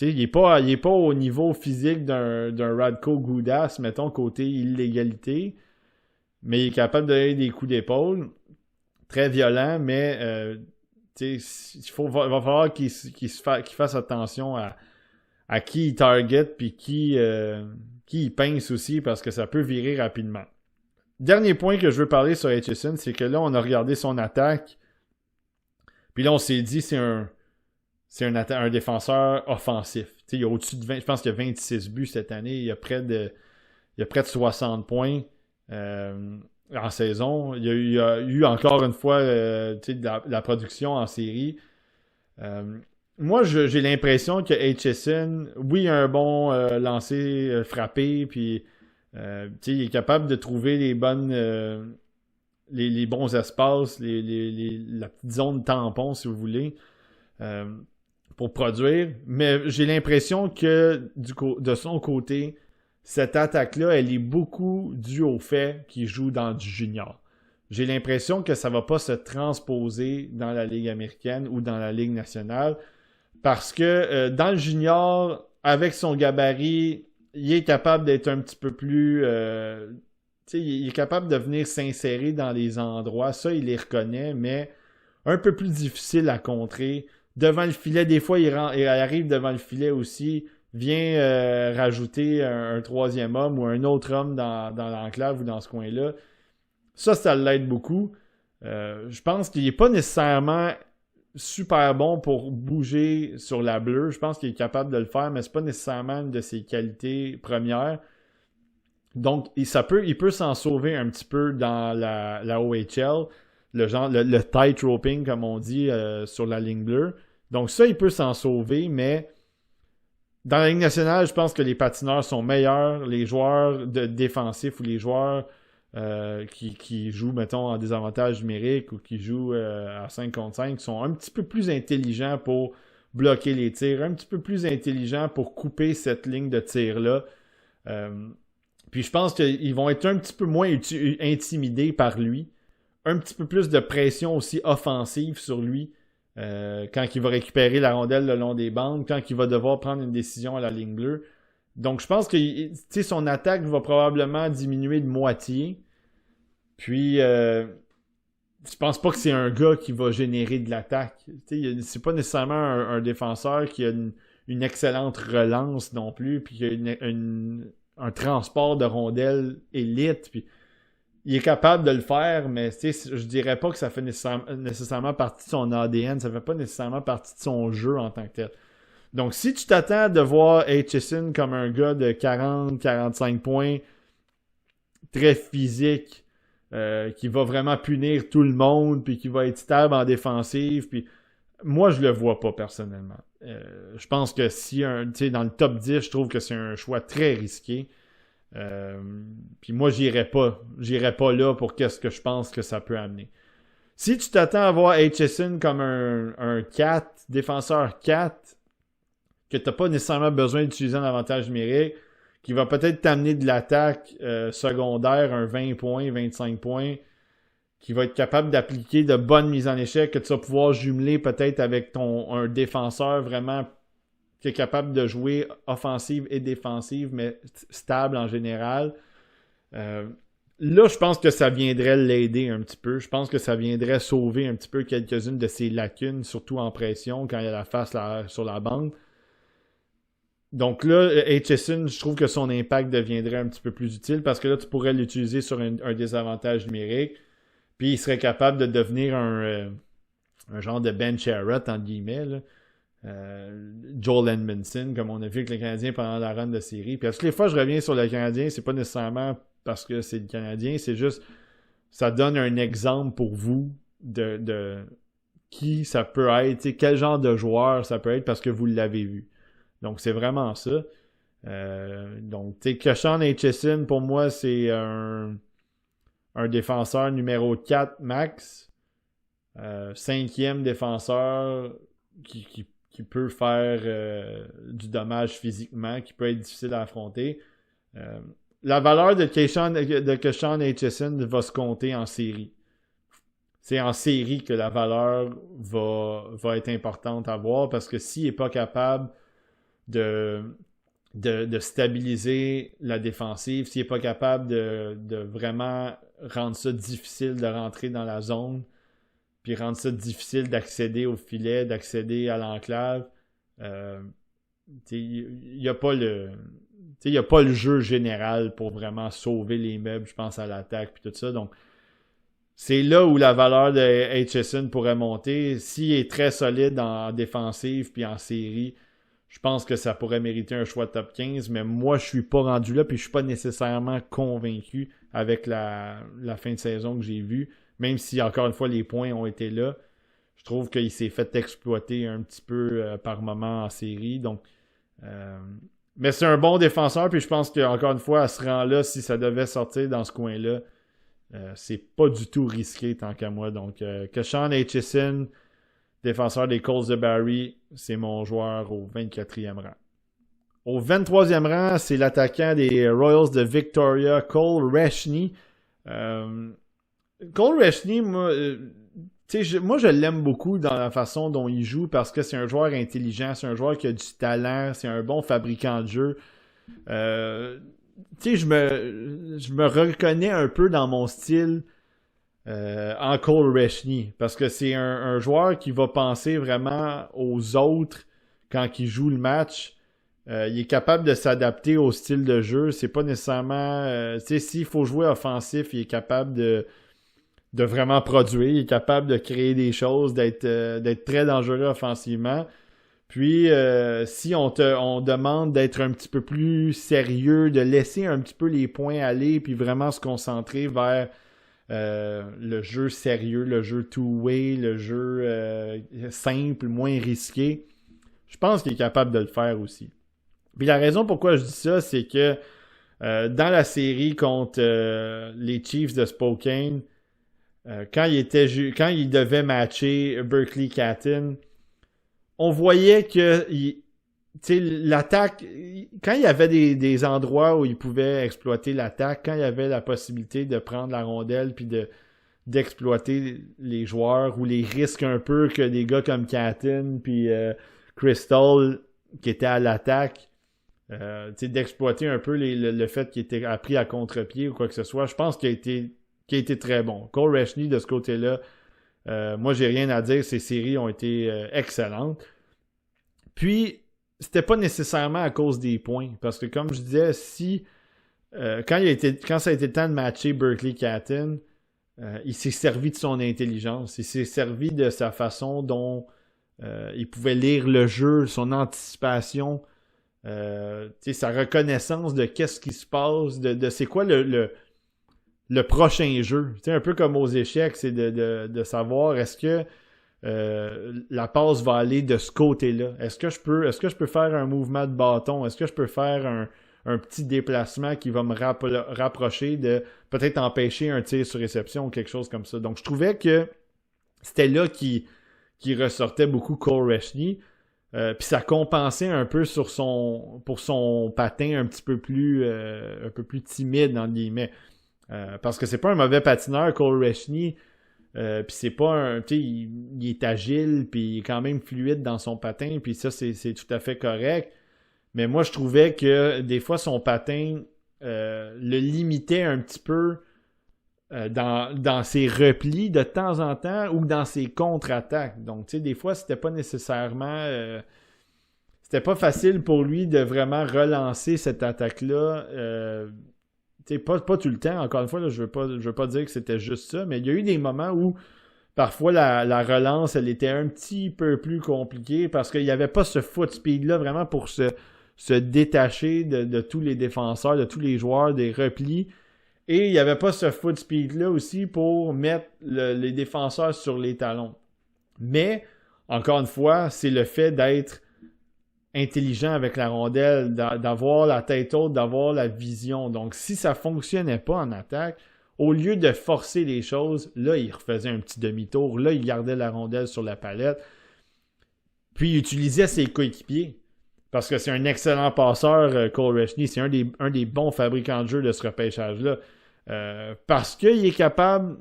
il est pas au niveau physique d'un Radko Gudas, mettons, côté illégalité, mais il est capable de donner des coups d'épaule, très violents, mais tu sais, va falloir qu'il fasse attention à qui il target, puis qui il pince aussi, parce que ça peut virer rapidement. Dernier point que je veux parler sur Aitchison, c'est que là, on a regardé son attaque, puis là, on s'est dit, c'est un défenseur offensif. Il y a au-dessus de 20, je pense qu'il y a 26 buts cette année, il y a près de 60 points en saison. Il y a eu encore une fois de la production en série. Moi, j'ai l'impression que Aitchison, oui, il a un bon lancer frappé, puis il est capable de trouver les bonnes les bons espaces, la petite zone tampon, si vous voulez, pour produire. Mais j'ai l'impression que de son côté, cette attaque-là, elle est beaucoup due au fait qu'il joue dans du junior. J'ai l'impression que ça ne va pas se transposer dans la Ligue américaine ou dans la Ligue nationale, parce que dans le junior, avec son gabarit, il est capable d'être un petit peu plus... il est capable de venir s'insérer dans les endroits. Ça, il les reconnaît, mais un peu plus difficile à contrer. Devant le filet, des fois, il arrive devant le filet aussi, vient rajouter un troisième homme ou un autre homme dans l'enclave ou dans ce coin-là. Ça l'aide beaucoup. Je pense qu'il n'est pas nécessairement super bon pour bouger sur la bleue. Je pense qu'il est capable de le faire, mais c'est pas nécessairement une de ses qualités premières. Donc, il peut s'en sauver un petit peu dans la OHL, le tight roping, comme on dit, sur la ligne bleue. Donc ça, il peut s'en sauver, mais dans la Ligue nationale, je pense que les patineurs sont meilleurs. Les joueurs défensifs ou les joueurs qui jouent, mettons, en désavantage numérique ou qui jouent à 5 contre 5 sont un petit peu plus intelligents pour bloquer les tirs, un petit peu plus intelligent pour couper cette ligne de tir-là. Puis je pense qu'ils vont être un petit peu moins intimidés par lui. Un petit peu plus de pression aussi offensive sur lui quand il va récupérer la rondelle le long des bandes, quand il va devoir prendre une décision à la ligne bleue. Donc je pense que son attaque va probablement diminuer de moitié. Puis je pense pas que c'est un gars qui va générer de l'attaque. C'est pas nécessairement un défenseur qui a une excellente relance non plus, puis qui a un transport de rondelles élite. Puis il est capable de le faire, mais je dirais pas que ça fait nécessairement partie de son ADN, ça fait pas nécessairement partie de son jeu en tant que tel. Donc si tu t'attends de voir Aitchison comme un gars de 40-45 points, très physique, qui va vraiment punir tout le monde, puis qui va être stable en défensive, puis moi je le vois pas personnellement. Je pense que si dans le top 10, je trouve que c'est un choix très risqué. Puis moi j'irais pas là pour qu'est-ce que je pense que ça peut amener. Si tu t'attends à voir Aitchison comme un 4, défenseur 4, que tu n'as pas nécessairement besoin d'utiliser un avantage numérique, qui va peut-être t'amener de l'attaque secondaire, un 20 points, 25 points, qui va être capable d'appliquer de bonnes mises en échec, que tu vas pouvoir jumeler peut-être avec un défenseur vraiment qui est capable de jouer offensive et défensive, mais stable en général. Là, je pense que ça viendrait l'aider un petit peu. Je pense que ça viendrait sauver un petit peu quelques-unes de ses lacunes, surtout en pression, quand il y a la face sur la bande. Donc là, Aitchison, je trouve que son impact deviendrait un petit peu plus utile parce que là, tu pourrais l'utiliser sur un désavantage numérique. Puis il serait capable de devenir un genre de Ben Sherratt, entre guillemets, là. Joel Edmondson, comme on a vu avec le Canadien pendant la run de série. Puis à toutes les fois, je reviens sur le Canadien, c'est pas nécessairement parce que c'est le Canadien, c'est juste ça donne un exemple pour vous de qui ça peut être, quel genre de joueur ça peut être parce que vous l'avez vu. Donc c'est vraiment ça. Donc, tu sais, que Sean Aitchison, pour moi, c'est un défenseur numéro 4 max. 5e défenseur qui peut faire du dommage physiquement, qui peut être difficile à affronter. La valeur de Sean Aitchison va se compter en série. C'est en série que la valeur va être importante à voir parce que s'il n'est pas capable de stabiliser la défensive, s'il n'est pas capable de vraiment rendre ça difficile de rentrer dans la zone, puis rendre ça difficile d'accéder au filet, d'accéder à l'enclave, il n'y a pas le jeu général pour vraiment sauver les meubles, je pense, à l'attaque, puis tout ça. Donc, c'est là où la valeur de Aitchison pourrait monter. S'il est très solide en défensive puis en série, je pense que ça pourrait mériter un choix top 15, mais moi, je suis pas rendu là, puis je suis pas nécessairement convaincu avec la fin de saison que j'ai vue, même si, encore une fois, les points ont été là. Je trouve qu'il s'est fait exploiter un petit peu par moment en série, donc... mais c'est un bon défenseur, puis je pense qu'encore une fois, à ce rang-là, si ça devait sortir dans ce coin-là, c'est pas du tout risqué tant qu'à moi. Donc, que Sean Aitchison, défenseur des Colts de Barrie, c'est mon joueur au 24e rang. Au 23e rang, c'est l'attaquant des Royals de Victoria, Cole Reshney. Cole Reshney, moi, je l'aime beaucoup dans la façon dont il joue parce que c'est un joueur intelligent, c'est un joueur qui a du talent, c'est un bon fabricant de jeu. Je me reconnais un peu dans mon style en Cole Reshney parce que c'est un joueur qui va penser vraiment aux autres quand il joue le match. Il est capable de s'adapter au style de jeu. C'est pas nécessairement... s'il faut jouer offensif, il est capable de vraiment produire. Il est capable de créer des choses, d'être très dangereux offensivement. Puis, si on demande d'être un petit peu plus sérieux, de laisser un petit peu les points aller, puis vraiment se concentrer vers le jeu sérieux, le jeu two-way, le jeu simple, moins risqué, je pense qu'il est capable de le faire aussi. Puis la raison pourquoi je dis ça, c'est que dans la série contre les Chiefs de Spokane, quand il devait matcher Berkeley Catton, on voyait que l'attaque, quand il y avait des endroits où il pouvait exploiter l'attaque, quand il y avait la possibilité de prendre la rondelle puis d'exploiter les joueurs ou les risques un peu que des gars comme Catton puis Crystal qui étaient à l'attaque, d'exploiter un peu le fait qu'il était appris à contre-pied ou quoi que ce soit, je pense qu'il a été très bon. Cole Rechny, de ce côté-là, moi, j'ai rien à dire. Ces séries ont été excellentes. Puis, c'était pas nécessairement à cause des points. Parce que, comme je disais, quand ça a été le temps de matcher Berkeley Catton, il s'est servi de son intelligence. Il s'est servi de sa façon dont il pouvait lire le jeu, son anticipation, sa reconnaissance de qu'est-ce qui se passe, de c'est quoi le prochain jeu. Un peu comme aux échecs, c'est de savoir est-ce que la passe va aller de ce côté-là. Est-ce que je peux faire un mouvement de bâton? Est-ce que je peux faire un petit déplacement qui va me rapprocher de peut-être empêcher un tir sur réception ou quelque chose comme ça. Donc je trouvais que c'était là qui ressortait beaucoup Cole Rechny. Puis ça compensait un peu pour son patin un peu plus timide, entre guillemets. Parce que c'est pas un mauvais patineur, Cole Rechny. Puis c'est pas un... Tu sais, il est agile, puis il est quand même fluide dans son patin, puis ça, c'est tout à fait correct. Mais moi, je trouvais que des fois, son patin le limitait un petit peu dans ses replis de temps en temps ou dans ses contre-attaques. Donc, tu sais, des fois, c'était pas nécessairement... c'était pas facile pour lui de vraiment relancer cette attaque-là. Pas tout le temps, encore une fois, là, je veux pas dire que c'était juste ça, mais il y a eu des moments où parfois la relance, elle était un petit peu plus compliquée parce qu'il n'y avait pas ce foot speed-là vraiment pour se détacher de tous les défenseurs, de tous les joueurs, des replis. Et il n'y avait pas ce foot speed-là aussi pour mettre les défenseurs sur les talons. Mais, encore une fois, c'est le fait d'être intelligent avec la rondelle, d'avoir la tête haute, d'avoir la vision. Donc, si ça ne fonctionnait pas en attaque, au lieu de forcer les choses, là, il refaisait un petit demi-tour. Là, il gardait la rondelle sur la palette. Puis, il utilisait ses coéquipiers. Parce que c'est un excellent passeur, Cole Rechny. C'est un des bons fabricants de jeux de ce repêchage-là. Parce qu'il est capable,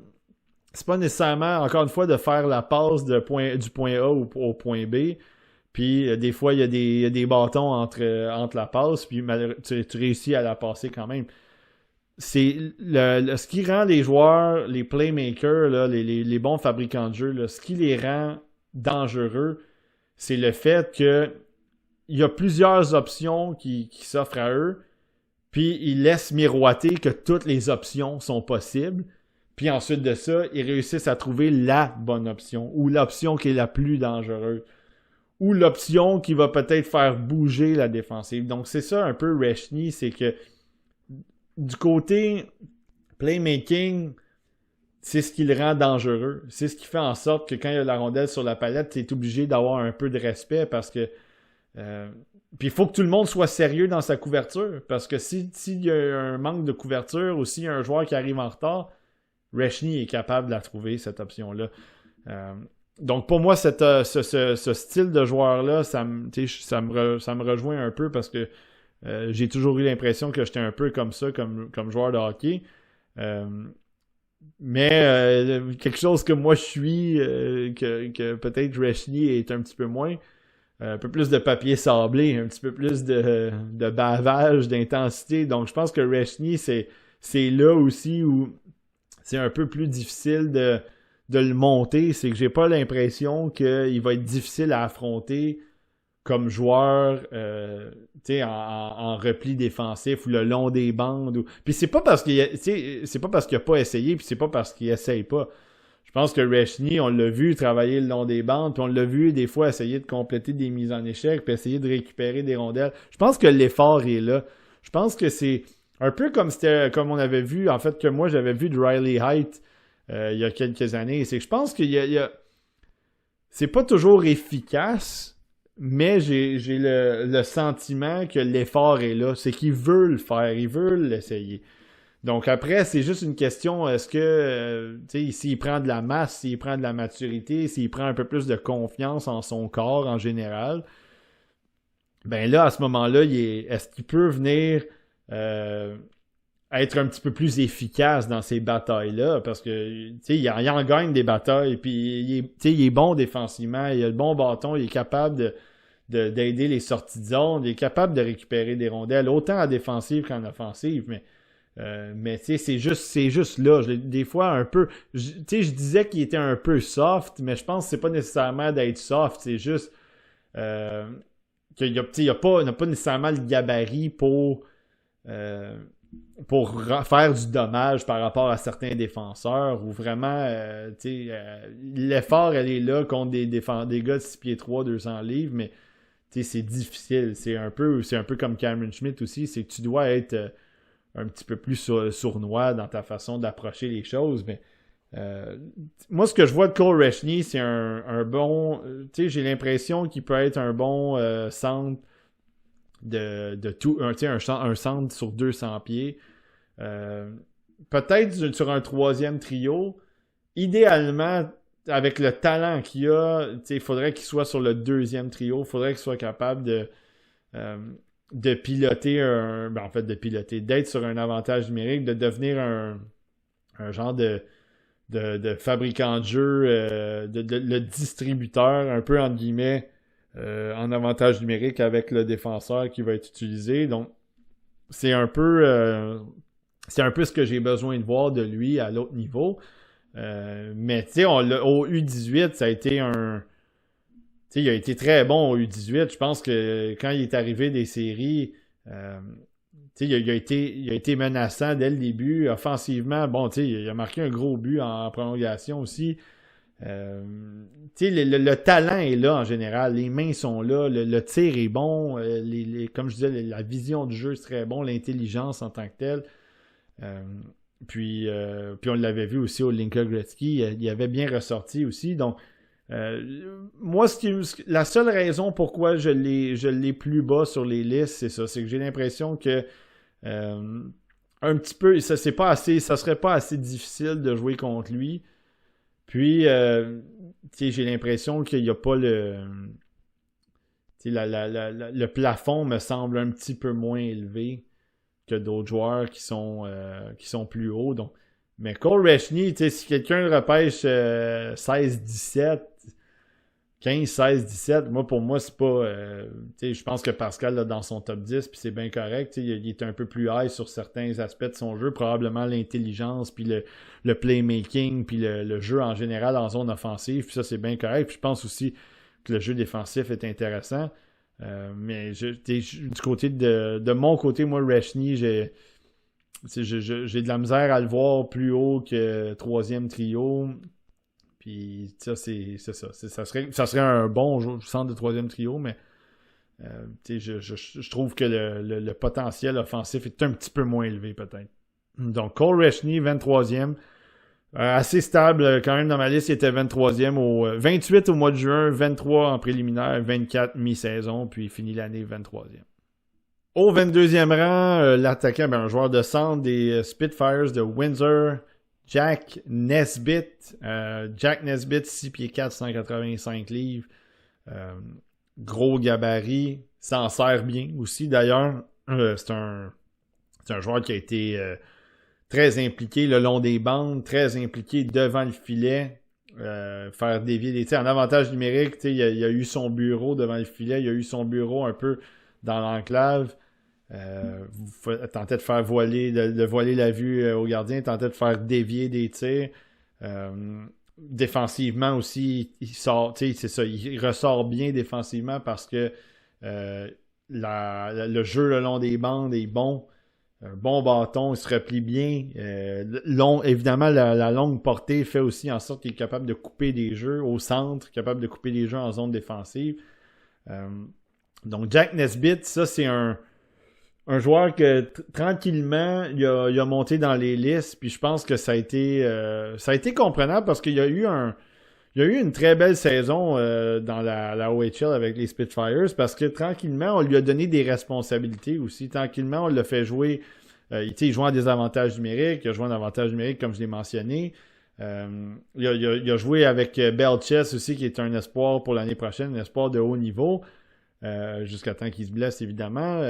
c'est pas nécessairement, encore une fois, de faire la passe du point A au point B. Puis des fois, il y a des bâtons entre la passe, puis tu réussis à la passer quand même. C'est ce qui rend les joueurs, les playmakers, là, les bons fabricants de jeux, là, ce qui les rend dangereux, c'est le fait que il y a plusieurs options qui s'offrent à eux, puis ils laissent miroiter que toutes les options sont possibles, puis ensuite de ça, ils réussissent à trouver la bonne option, ou l'option qui est la plus dangereuse, ou l'option qui va peut-être faire bouger la défensive. Donc c'est ça un peu Rechny, c'est que du côté playmaking, c'est ce qui le rend dangereux. C'est ce qui fait en sorte que quand il y a la rondelle sur la palette, tu es obligé d'avoir un peu de respect parce que puis il faut que tout le monde soit sérieux dans sa couverture. Parce que s'il y a un manque de couverture ou s'il y a un joueur qui arrive en retard, Rechny est capable de la trouver, cette option-là. Donc pour moi, ce style de joueur-là, ça me rejoint un peu parce que j'ai toujours eu l'impression que j'étais un peu comme ça, comme joueur de hockey. Mais quelque chose que moi je suis, que peut-être Rechny est un petit peu moins, un peu plus de papier sablé, un petit peu plus de bavage, d'intensité. Donc je pense que Rechny, c'est là aussi où c'est un peu plus difficile de le monter. C'est que j'ai pas l'impression qu'il va être difficile à affronter comme joueur en repli défensif ou le long des bandes. Puis c'est pas parce qu'il a pas essayé, puis c'est pas parce qu'il essaye pas. Je pense que Rechny, on l'a vu travailler le long des bandes, puis on l'a vu des fois essayer de compléter des mises en échec, puis essayer de récupérer des rondelles. Je pense que l'effort est là. Je pense que c'est un peu comme on avait vu, en fait, que moi j'avais vu de Riley Heidt il y a quelques années. C'est que je pense qu'il y a c'est pas toujours efficace, mais j'ai le sentiment que l'effort est là. C'est qu'il veut le faire, il veut l'essayer. Donc après, c'est juste une question, est-ce que, tu sais, s'il prend de la masse, s'il prend de la maturité, s'il prend un peu plus de confiance en son corps en général, ben là, à ce moment-là, est-ce qu'il peut venir être un petit peu plus efficace dans ces batailles-là? Parce que, tu sais, il en gagne des batailles, puis il est bon défensivement, il a le bon bâton, il est capable d'aider les sorties de zone, il est capable de récupérer des rondelles, autant en défensive qu'en offensive, mais tu sais, c'est juste là. Des fois, un peu... Tu sais, je disais qu'il était un peu soft, mais je pense que c'est pas nécessairement d'être soft, c'est juste qu'il n'a pas nécessairement le gabarit pour faire du dommage par rapport à certains défenseurs, ou vraiment, l'effort, elle est là contre des gars de 6 pieds 3, 200 livres, mais c'est difficile. C'est un peu comme Cameron Schmidt aussi, c'est que tu dois être un petit peu plus sournois dans ta façon d'approcher les choses, mais moi, ce que je vois de Cole Rechny, c'est un bon... tu sais, j'ai l'impression qu'il peut être un bon centre de tout... un centre sur 200 pieds. Peut-être sur un troisième trio. Idéalement, avec le talent qu'il a, il faudrait qu'il soit sur le deuxième trio. Il faudrait qu'il soit capable de piloter d'être sur un avantage numérique, de devenir un genre de fabricant de jeu, le distributeur, un peu entre guillemets, en avantage numérique avec le défenseur qui va être utilisé. Donc, c'est un peu ce que j'ai besoin de voir de lui à l'autre niveau. Mais tu sais, au U18, ça a été il a été très bon au U18. Je pense que quand il est arrivé des séries, il a été menaçant dès le début. Offensivement, bon, il a marqué un gros but en prolongation aussi. Le talent est là en général. Les mains sont là. Le tir est bon. Comme je disais, la vision du jeu est très bon. L'intelligence en tant que telle. Puis on l'avait vu aussi au Linka Gretzky. Il avait bien ressorti aussi. Donc, moi, la seule raison pourquoi je l'ai plus bas sur les listes, c'est ça. C'est que j'ai l'impression que un petit peu, ça serait pas assez difficile de jouer contre lui. Puis, j'ai l'impression qu'il n'y a pas le plafond me semble un petit peu moins élevé que d'autres joueurs qui sont plus hauts. Donc, mais Cole Rechny, si quelqu'un le repêche 16-17, 15-16-17, pour moi, c'est pas... je pense que Pascal l'a dans son top 10, puis c'est bien correct. Il est un peu plus high sur certains aspects de son jeu, probablement l'intelligence, puis le playmaking, puis le jeu en général en zone offensive, puis ça, c'est bien correct. Puis je pense aussi que le jeu défensif est intéressant. Mais du côté de mon côté, moi, Rechny, j'ai de la misère à le voir plus haut que troisième trio. Puis ça, c'est ça. Ça serait un bon centre de troisième trio, mais je trouve que le potentiel offensif est un petit peu moins élevé, peut-être. Donc, Cole Rechny, 23e. Assez stable quand même dans ma liste. Il était 23e 28 au mois de juin, 23 en préliminaire, 24 mi-saison, puis il finit l'année 23e. Au 22e rang, l'attaquant, un joueur de centre des Spitfires de Windsor, Jack Nesbitt. Jack Nesbitt, 6 pieds 4, 185 livres. Gros gabarit. S'en sert bien aussi, d'ailleurs. C'est un joueur qui a été très impliqué le long des bandes, très impliqué devant le filet. Faire dévier des tirs. En avantage numérique, il a eu son bureau devant le filet. Il a eu son bureau un peu dans l'enclave. Tentait de faire voiler la vue au gardien, tentait de faire dévier des tirs. Défensivement aussi, il sort, c'est ça, il ressort bien défensivement parce que le jeu le long des bandes est bon. Un bon bâton, il se replie bien. Évidemment, la longue portée fait aussi en sorte qu'il est capable de couper des jeux au centre, capable de couper des jeux en zone défensive. Donc, Jack Nesbitt, ça, c'est un joueur que tranquillement, il a monté dans les listes, puis je pense que ça a été comprenable parce qu'il y a eu une très belle saison dans la OHL avec les Spitfires parce que tranquillement, on lui a donné des responsabilités aussi. Tranquillement, on l'a fait jouer Il joue en désavantage numérique, il a joué en avantage numérique comme je l'ai mentionné. Il a joué avec Belchess aussi, qui est un espoir pour l'année prochaine, un espoir de haut niveau, jusqu'à temps qu'il se blesse évidemment.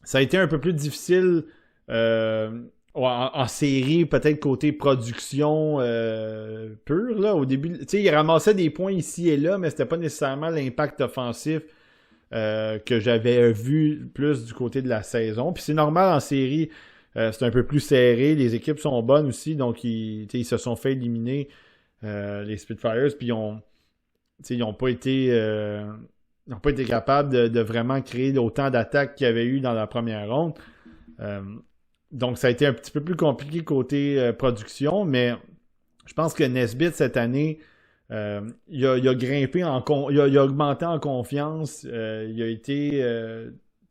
Ça a été un peu plus difficile en série, peut-être côté production pure. Là, au début, il ramassait des points ici et là, mais c'était pas nécessairement l'impact offensif que j'avais vu plus du côté de la saison. Puis c'est normal en série, c'est un peu plus serré. Les équipes sont bonnes aussi, donc ils se sont fait éliminer les Spitfires, puis ils n'ont pas été capables de vraiment créer autant d'attaques qu'il y avait eu dans la première ronde. Donc ça a été un petit peu plus compliqué côté production, mais je pense que Nesbitt cette année, il a grimpé, il a augmenté en confiance. Il a été,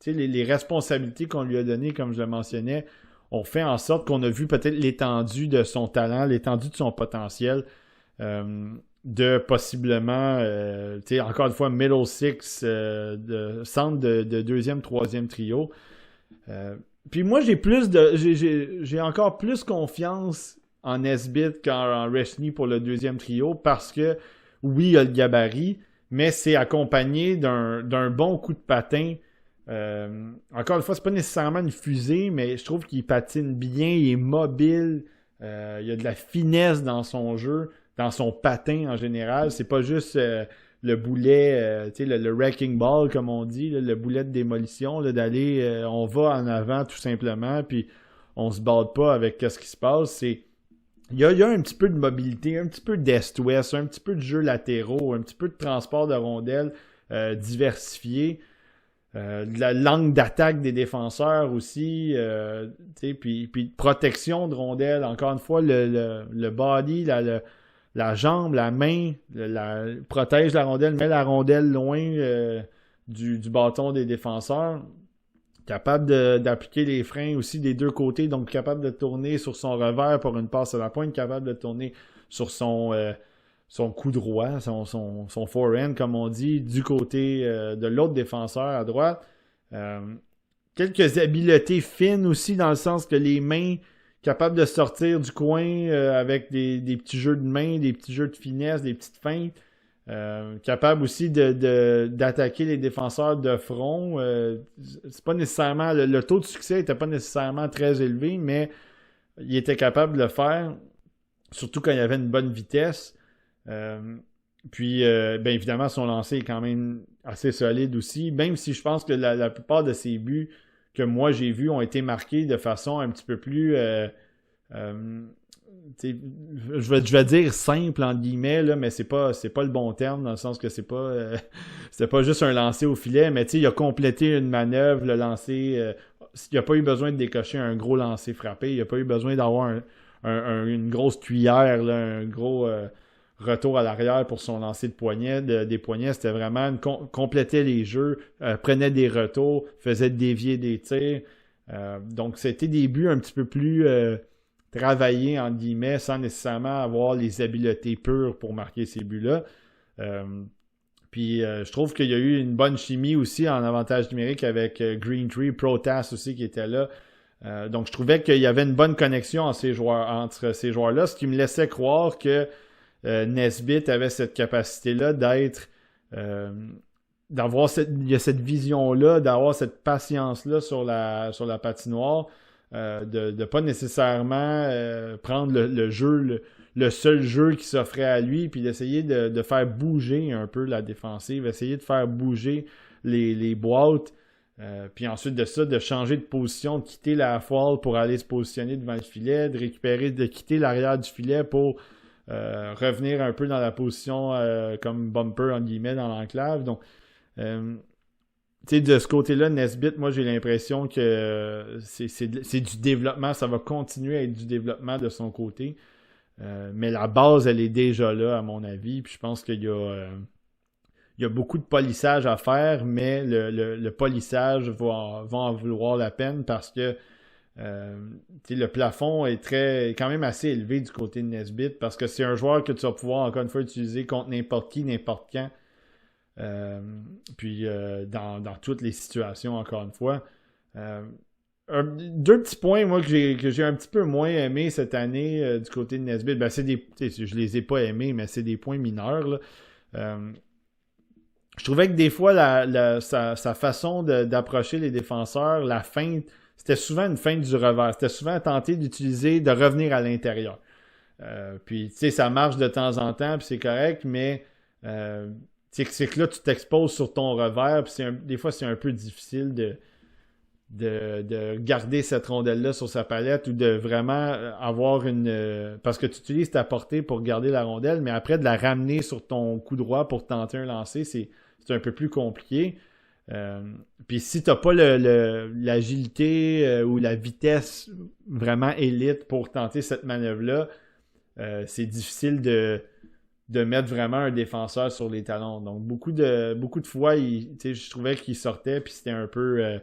les responsabilités qu'on lui a données, comme je le mentionnais, ont fait en sorte qu'on a vu peut-être l'étendue de son talent, l'étendue de son potentiel, de possiblement, encore une fois, middle six, de centre de deuxième, troisième trio. Puis moi, j'ai encore plus confiance en Nesbitt qu'en Resny pour le deuxième trio parce que, oui, il a le gabarit, mais c'est accompagné d'un bon coup de patin. Encore une fois, c'est pas nécessairement une fusée, mais je trouve qu'il patine bien, il est mobile, il y a de la finesse dans son jeu, dans son patin en général. C'est pas juste le boulet, le wrecking ball, comme on dit, là, le boulet de démolition, là, d'aller, on va en avant tout simplement, puis on se bat pas avec ce qui se passe. Il y a un petit peu de mobilité, un petit peu d'est-ouest, un petit peu de jeux latéraux, un petit peu de transport de rondelles diversifié. De la langue d'attaque des défenseurs aussi, puis de protection de rondelles. Encore une fois, le body, la jambe, la main, protège la rondelle, met la rondelle loin du bâton des défenseurs. Capable d'appliquer les freins aussi des deux côtés, donc capable de tourner sur son revers pour une passe à la pointe, capable de tourner sur son coup droit, son forehand, comme on dit, du côté de l'autre défenseur à droite. Quelques habiletés fines aussi, dans le sens que les mains capables de sortir du coin avec des petits jeux de main, des petits jeux de finesse, des petites feintes. Capable aussi d'attaquer les défenseurs de front. C'est pas nécessairement le taux de succès n'était pas nécessairement très élevé, mais il était capable de le faire, surtout quand il y avait une bonne vitesse. Puis, bien évidemment, son lancer est quand même assez solide aussi, même si je pense que la plupart de ses buts que moi j'ai vus ont été marqués de façon un petit peu plus je vais dire simple entre guillemets là, mais c'est pas le bon terme dans le sens que c'était pas juste un lancer au filet, mais il a complété une manœuvre, le lancer, il a pas eu besoin de décocher un gros lancer frappé, il a pas eu besoin d'avoir une grosse cuillère là, un gros retour à l'arrière pour son lancer de poignet, des poignets. C'était vraiment compléter les jeux, prenait des retours, faisait dévier des tirs, donc c'était des buts un petit peu plus travailler, entre guillemets, sans nécessairement avoir les habiletés pures pour marquer ces buts-là. Puis je trouve qu'il y a eu une bonne chimie aussi en avantage numérique avec Green Tree, Protas aussi qui était là. Donc je trouvais qu'il y avait une bonne connexion entre ces joueurs-là, ce qui me laissait croire que Nesbitt avait cette capacité-là d'être... il y a cette vision-là, d'avoir cette patience-là sur la patinoire. De pas nécessairement prendre le jeu, le seul jeu qui s'offrait à lui, puis d'essayer de faire bouger un peu la défensive, essayer de faire bouger les boîtes, puis ensuite de ça, de changer de position, de quitter la foile pour aller se positionner devant le filet, de quitter l'arrière du filet pour revenir un peu dans la position comme bumper, en guillemets, dans l'enclave. Donc, de ce côté-là, Nesbitt, moi j'ai l'impression que c'est du développement, ça va continuer à être du développement de son côté. Mais la base, elle est déjà là, à mon avis. Puis je pense qu'il y a beaucoup de polissage à faire, mais le polissage va en vouloir la peine parce que le plafond est quand même assez élevé du côté de Nesbitt parce que c'est un joueur que tu vas pouvoir encore une fois utiliser contre n'importe qui, n'importe quand. Puis dans toutes les situations, encore une fois. deux petits points, moi, que j'ai un petit peu moins aimé cette année du côté de Nesbitt. Ben, je les ai pas aimés, mais c'est des points mineurs, là. Je trouvais que des fois, sa façon d'approcher les défenseurs, la feinte, c'était souvent une feinte du revers. C'était souvent tenté de revenir à l'intérieur. Puis, tu sais, ça marche de temps en temps, puis c'est correct, mais c'est que là, tu t'exposes sur ton revers, puis des fois, c'est un peu difficile de garder cette rondelle-là sur sa palette ou de vraiment avoir parce que tu utilises ta portée pour garder la rondelle, mais après, de la ramener sur ton coup droit pour tenter un lancer, c'est un peu plus compliqué. Puis si tu n'as pas l'agilité ou la vitesse vraiment élite pour tenter cette manœuvre-là, c'est difficile de mettre vraiment un défenseur sur les talons. Donc, beaucoup de fois, je trouvais qu'il sortait, puis c'était un peu...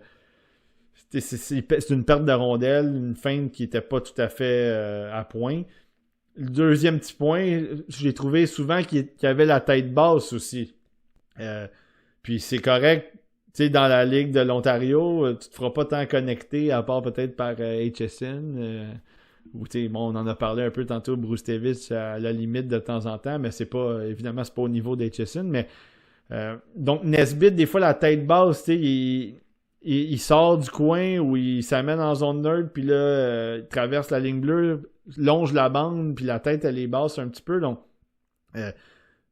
c'est une perte de rondelle, une feinte qui n'était pas tout à fait à point. Le deuxième petit point, j'ai trouvé souvent qu'il avait la tête basse aussi. Puis c'est correct, tu sais, dans la Ligue de l'Ontario, tu te feras pas tant connecter, à part peut-être par HSN. Ou tu sais, bon, on en a parlé un peu tantôt, Bruce Davis à la limite de temps en temps, mais évidemment, c'est pas au niveau d'HSN. Mais donc Nesbitt, des fois, la tête basse, tu sais, il sort du coin ou il s'amène en zone neutre, puis là, il traverse la ligne bleue, longe la bande, puis la tête, elle est basse un petit peu. Donc,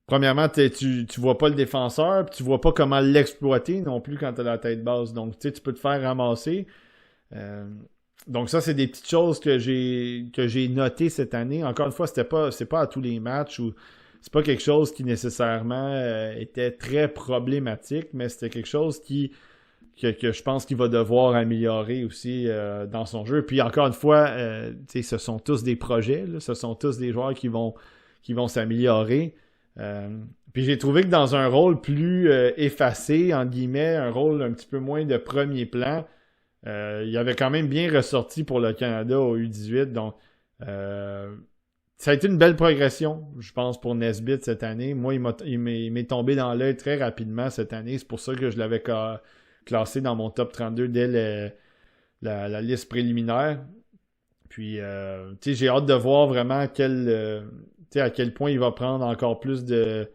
premièrement, tu vois pas le défenseur, puis tu vois pas comment l'exploiter non plus quand tu as la tête basse. Donc, tu sais, tu peux te faire ramasser. Donc, ça, c'est des petites choses que j'ai notées cette année. Encore une fois, c'est pas à tous les matchs ou c'est pas quelque chose qui nécessairement était très problématique, mais c'était quelque chose que je pense qu'il va devoir améliorer aussi dans son jeu. Puis encore une fois, ce sont tous des projets, là, ce sont tous des joueurs qui vont s'améliorer. Puis j'ai trouvé que dans un rôle plus effacé, entre guillemets, un rôle un petit peu moins de premier plan, il avait quand même bien ressorti pour le Canada au U18. Donc, ça a été une belle progression, je pense, pour Nesbitt cette année. Moi, il m'est tombé dans l'œil très rapidement cette année. C'est pour ça que je l'avais classé dans mon top 32 dès la liste préliminaire. Puis, j'ai hâte de voir vraiment à quel point il va prendre encore plus de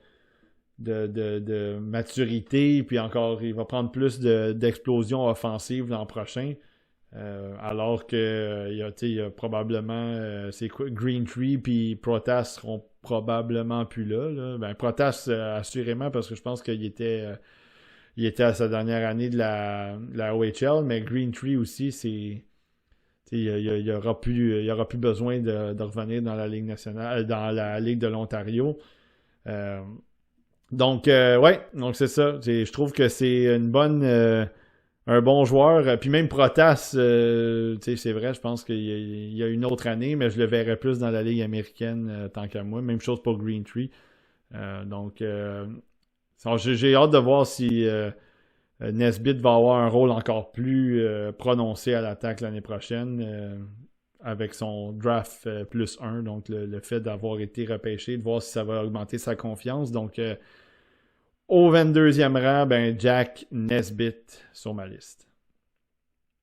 maturité, puis encore, il va prendre plus d'explosion offensive l'an prochain. Alors que il y a probablement Green Tree puis Protas seront probablement plus là. Ben, Protas assurément parce que je pense qu'il était à sa dernière année de la OHL, mais Green Tree aussi, il y aura plus besoin de revenir dans la Ligue nationale, dans la Ligue de l'Ontario. Donc c'est ça. Je trouve que c'est un bon joueur. Puis même Protas, c'est vrai, je pense qu'il y a une autre année, mais je le verrais plus dans la Ligue américaine tant qu'à moi. Même chose pour Green Tree. Donc, j'ai hâte de voir si Nesbitt va avoir un rôle encore plus prononcé à l'attaque l'année prochaine avec son draft plus 1. Donc, le fait d'avoir été repêché, de voir si ça va augmenter sa confiance. Donc, au 22e rang, Jack Nesbitt sur ma liste.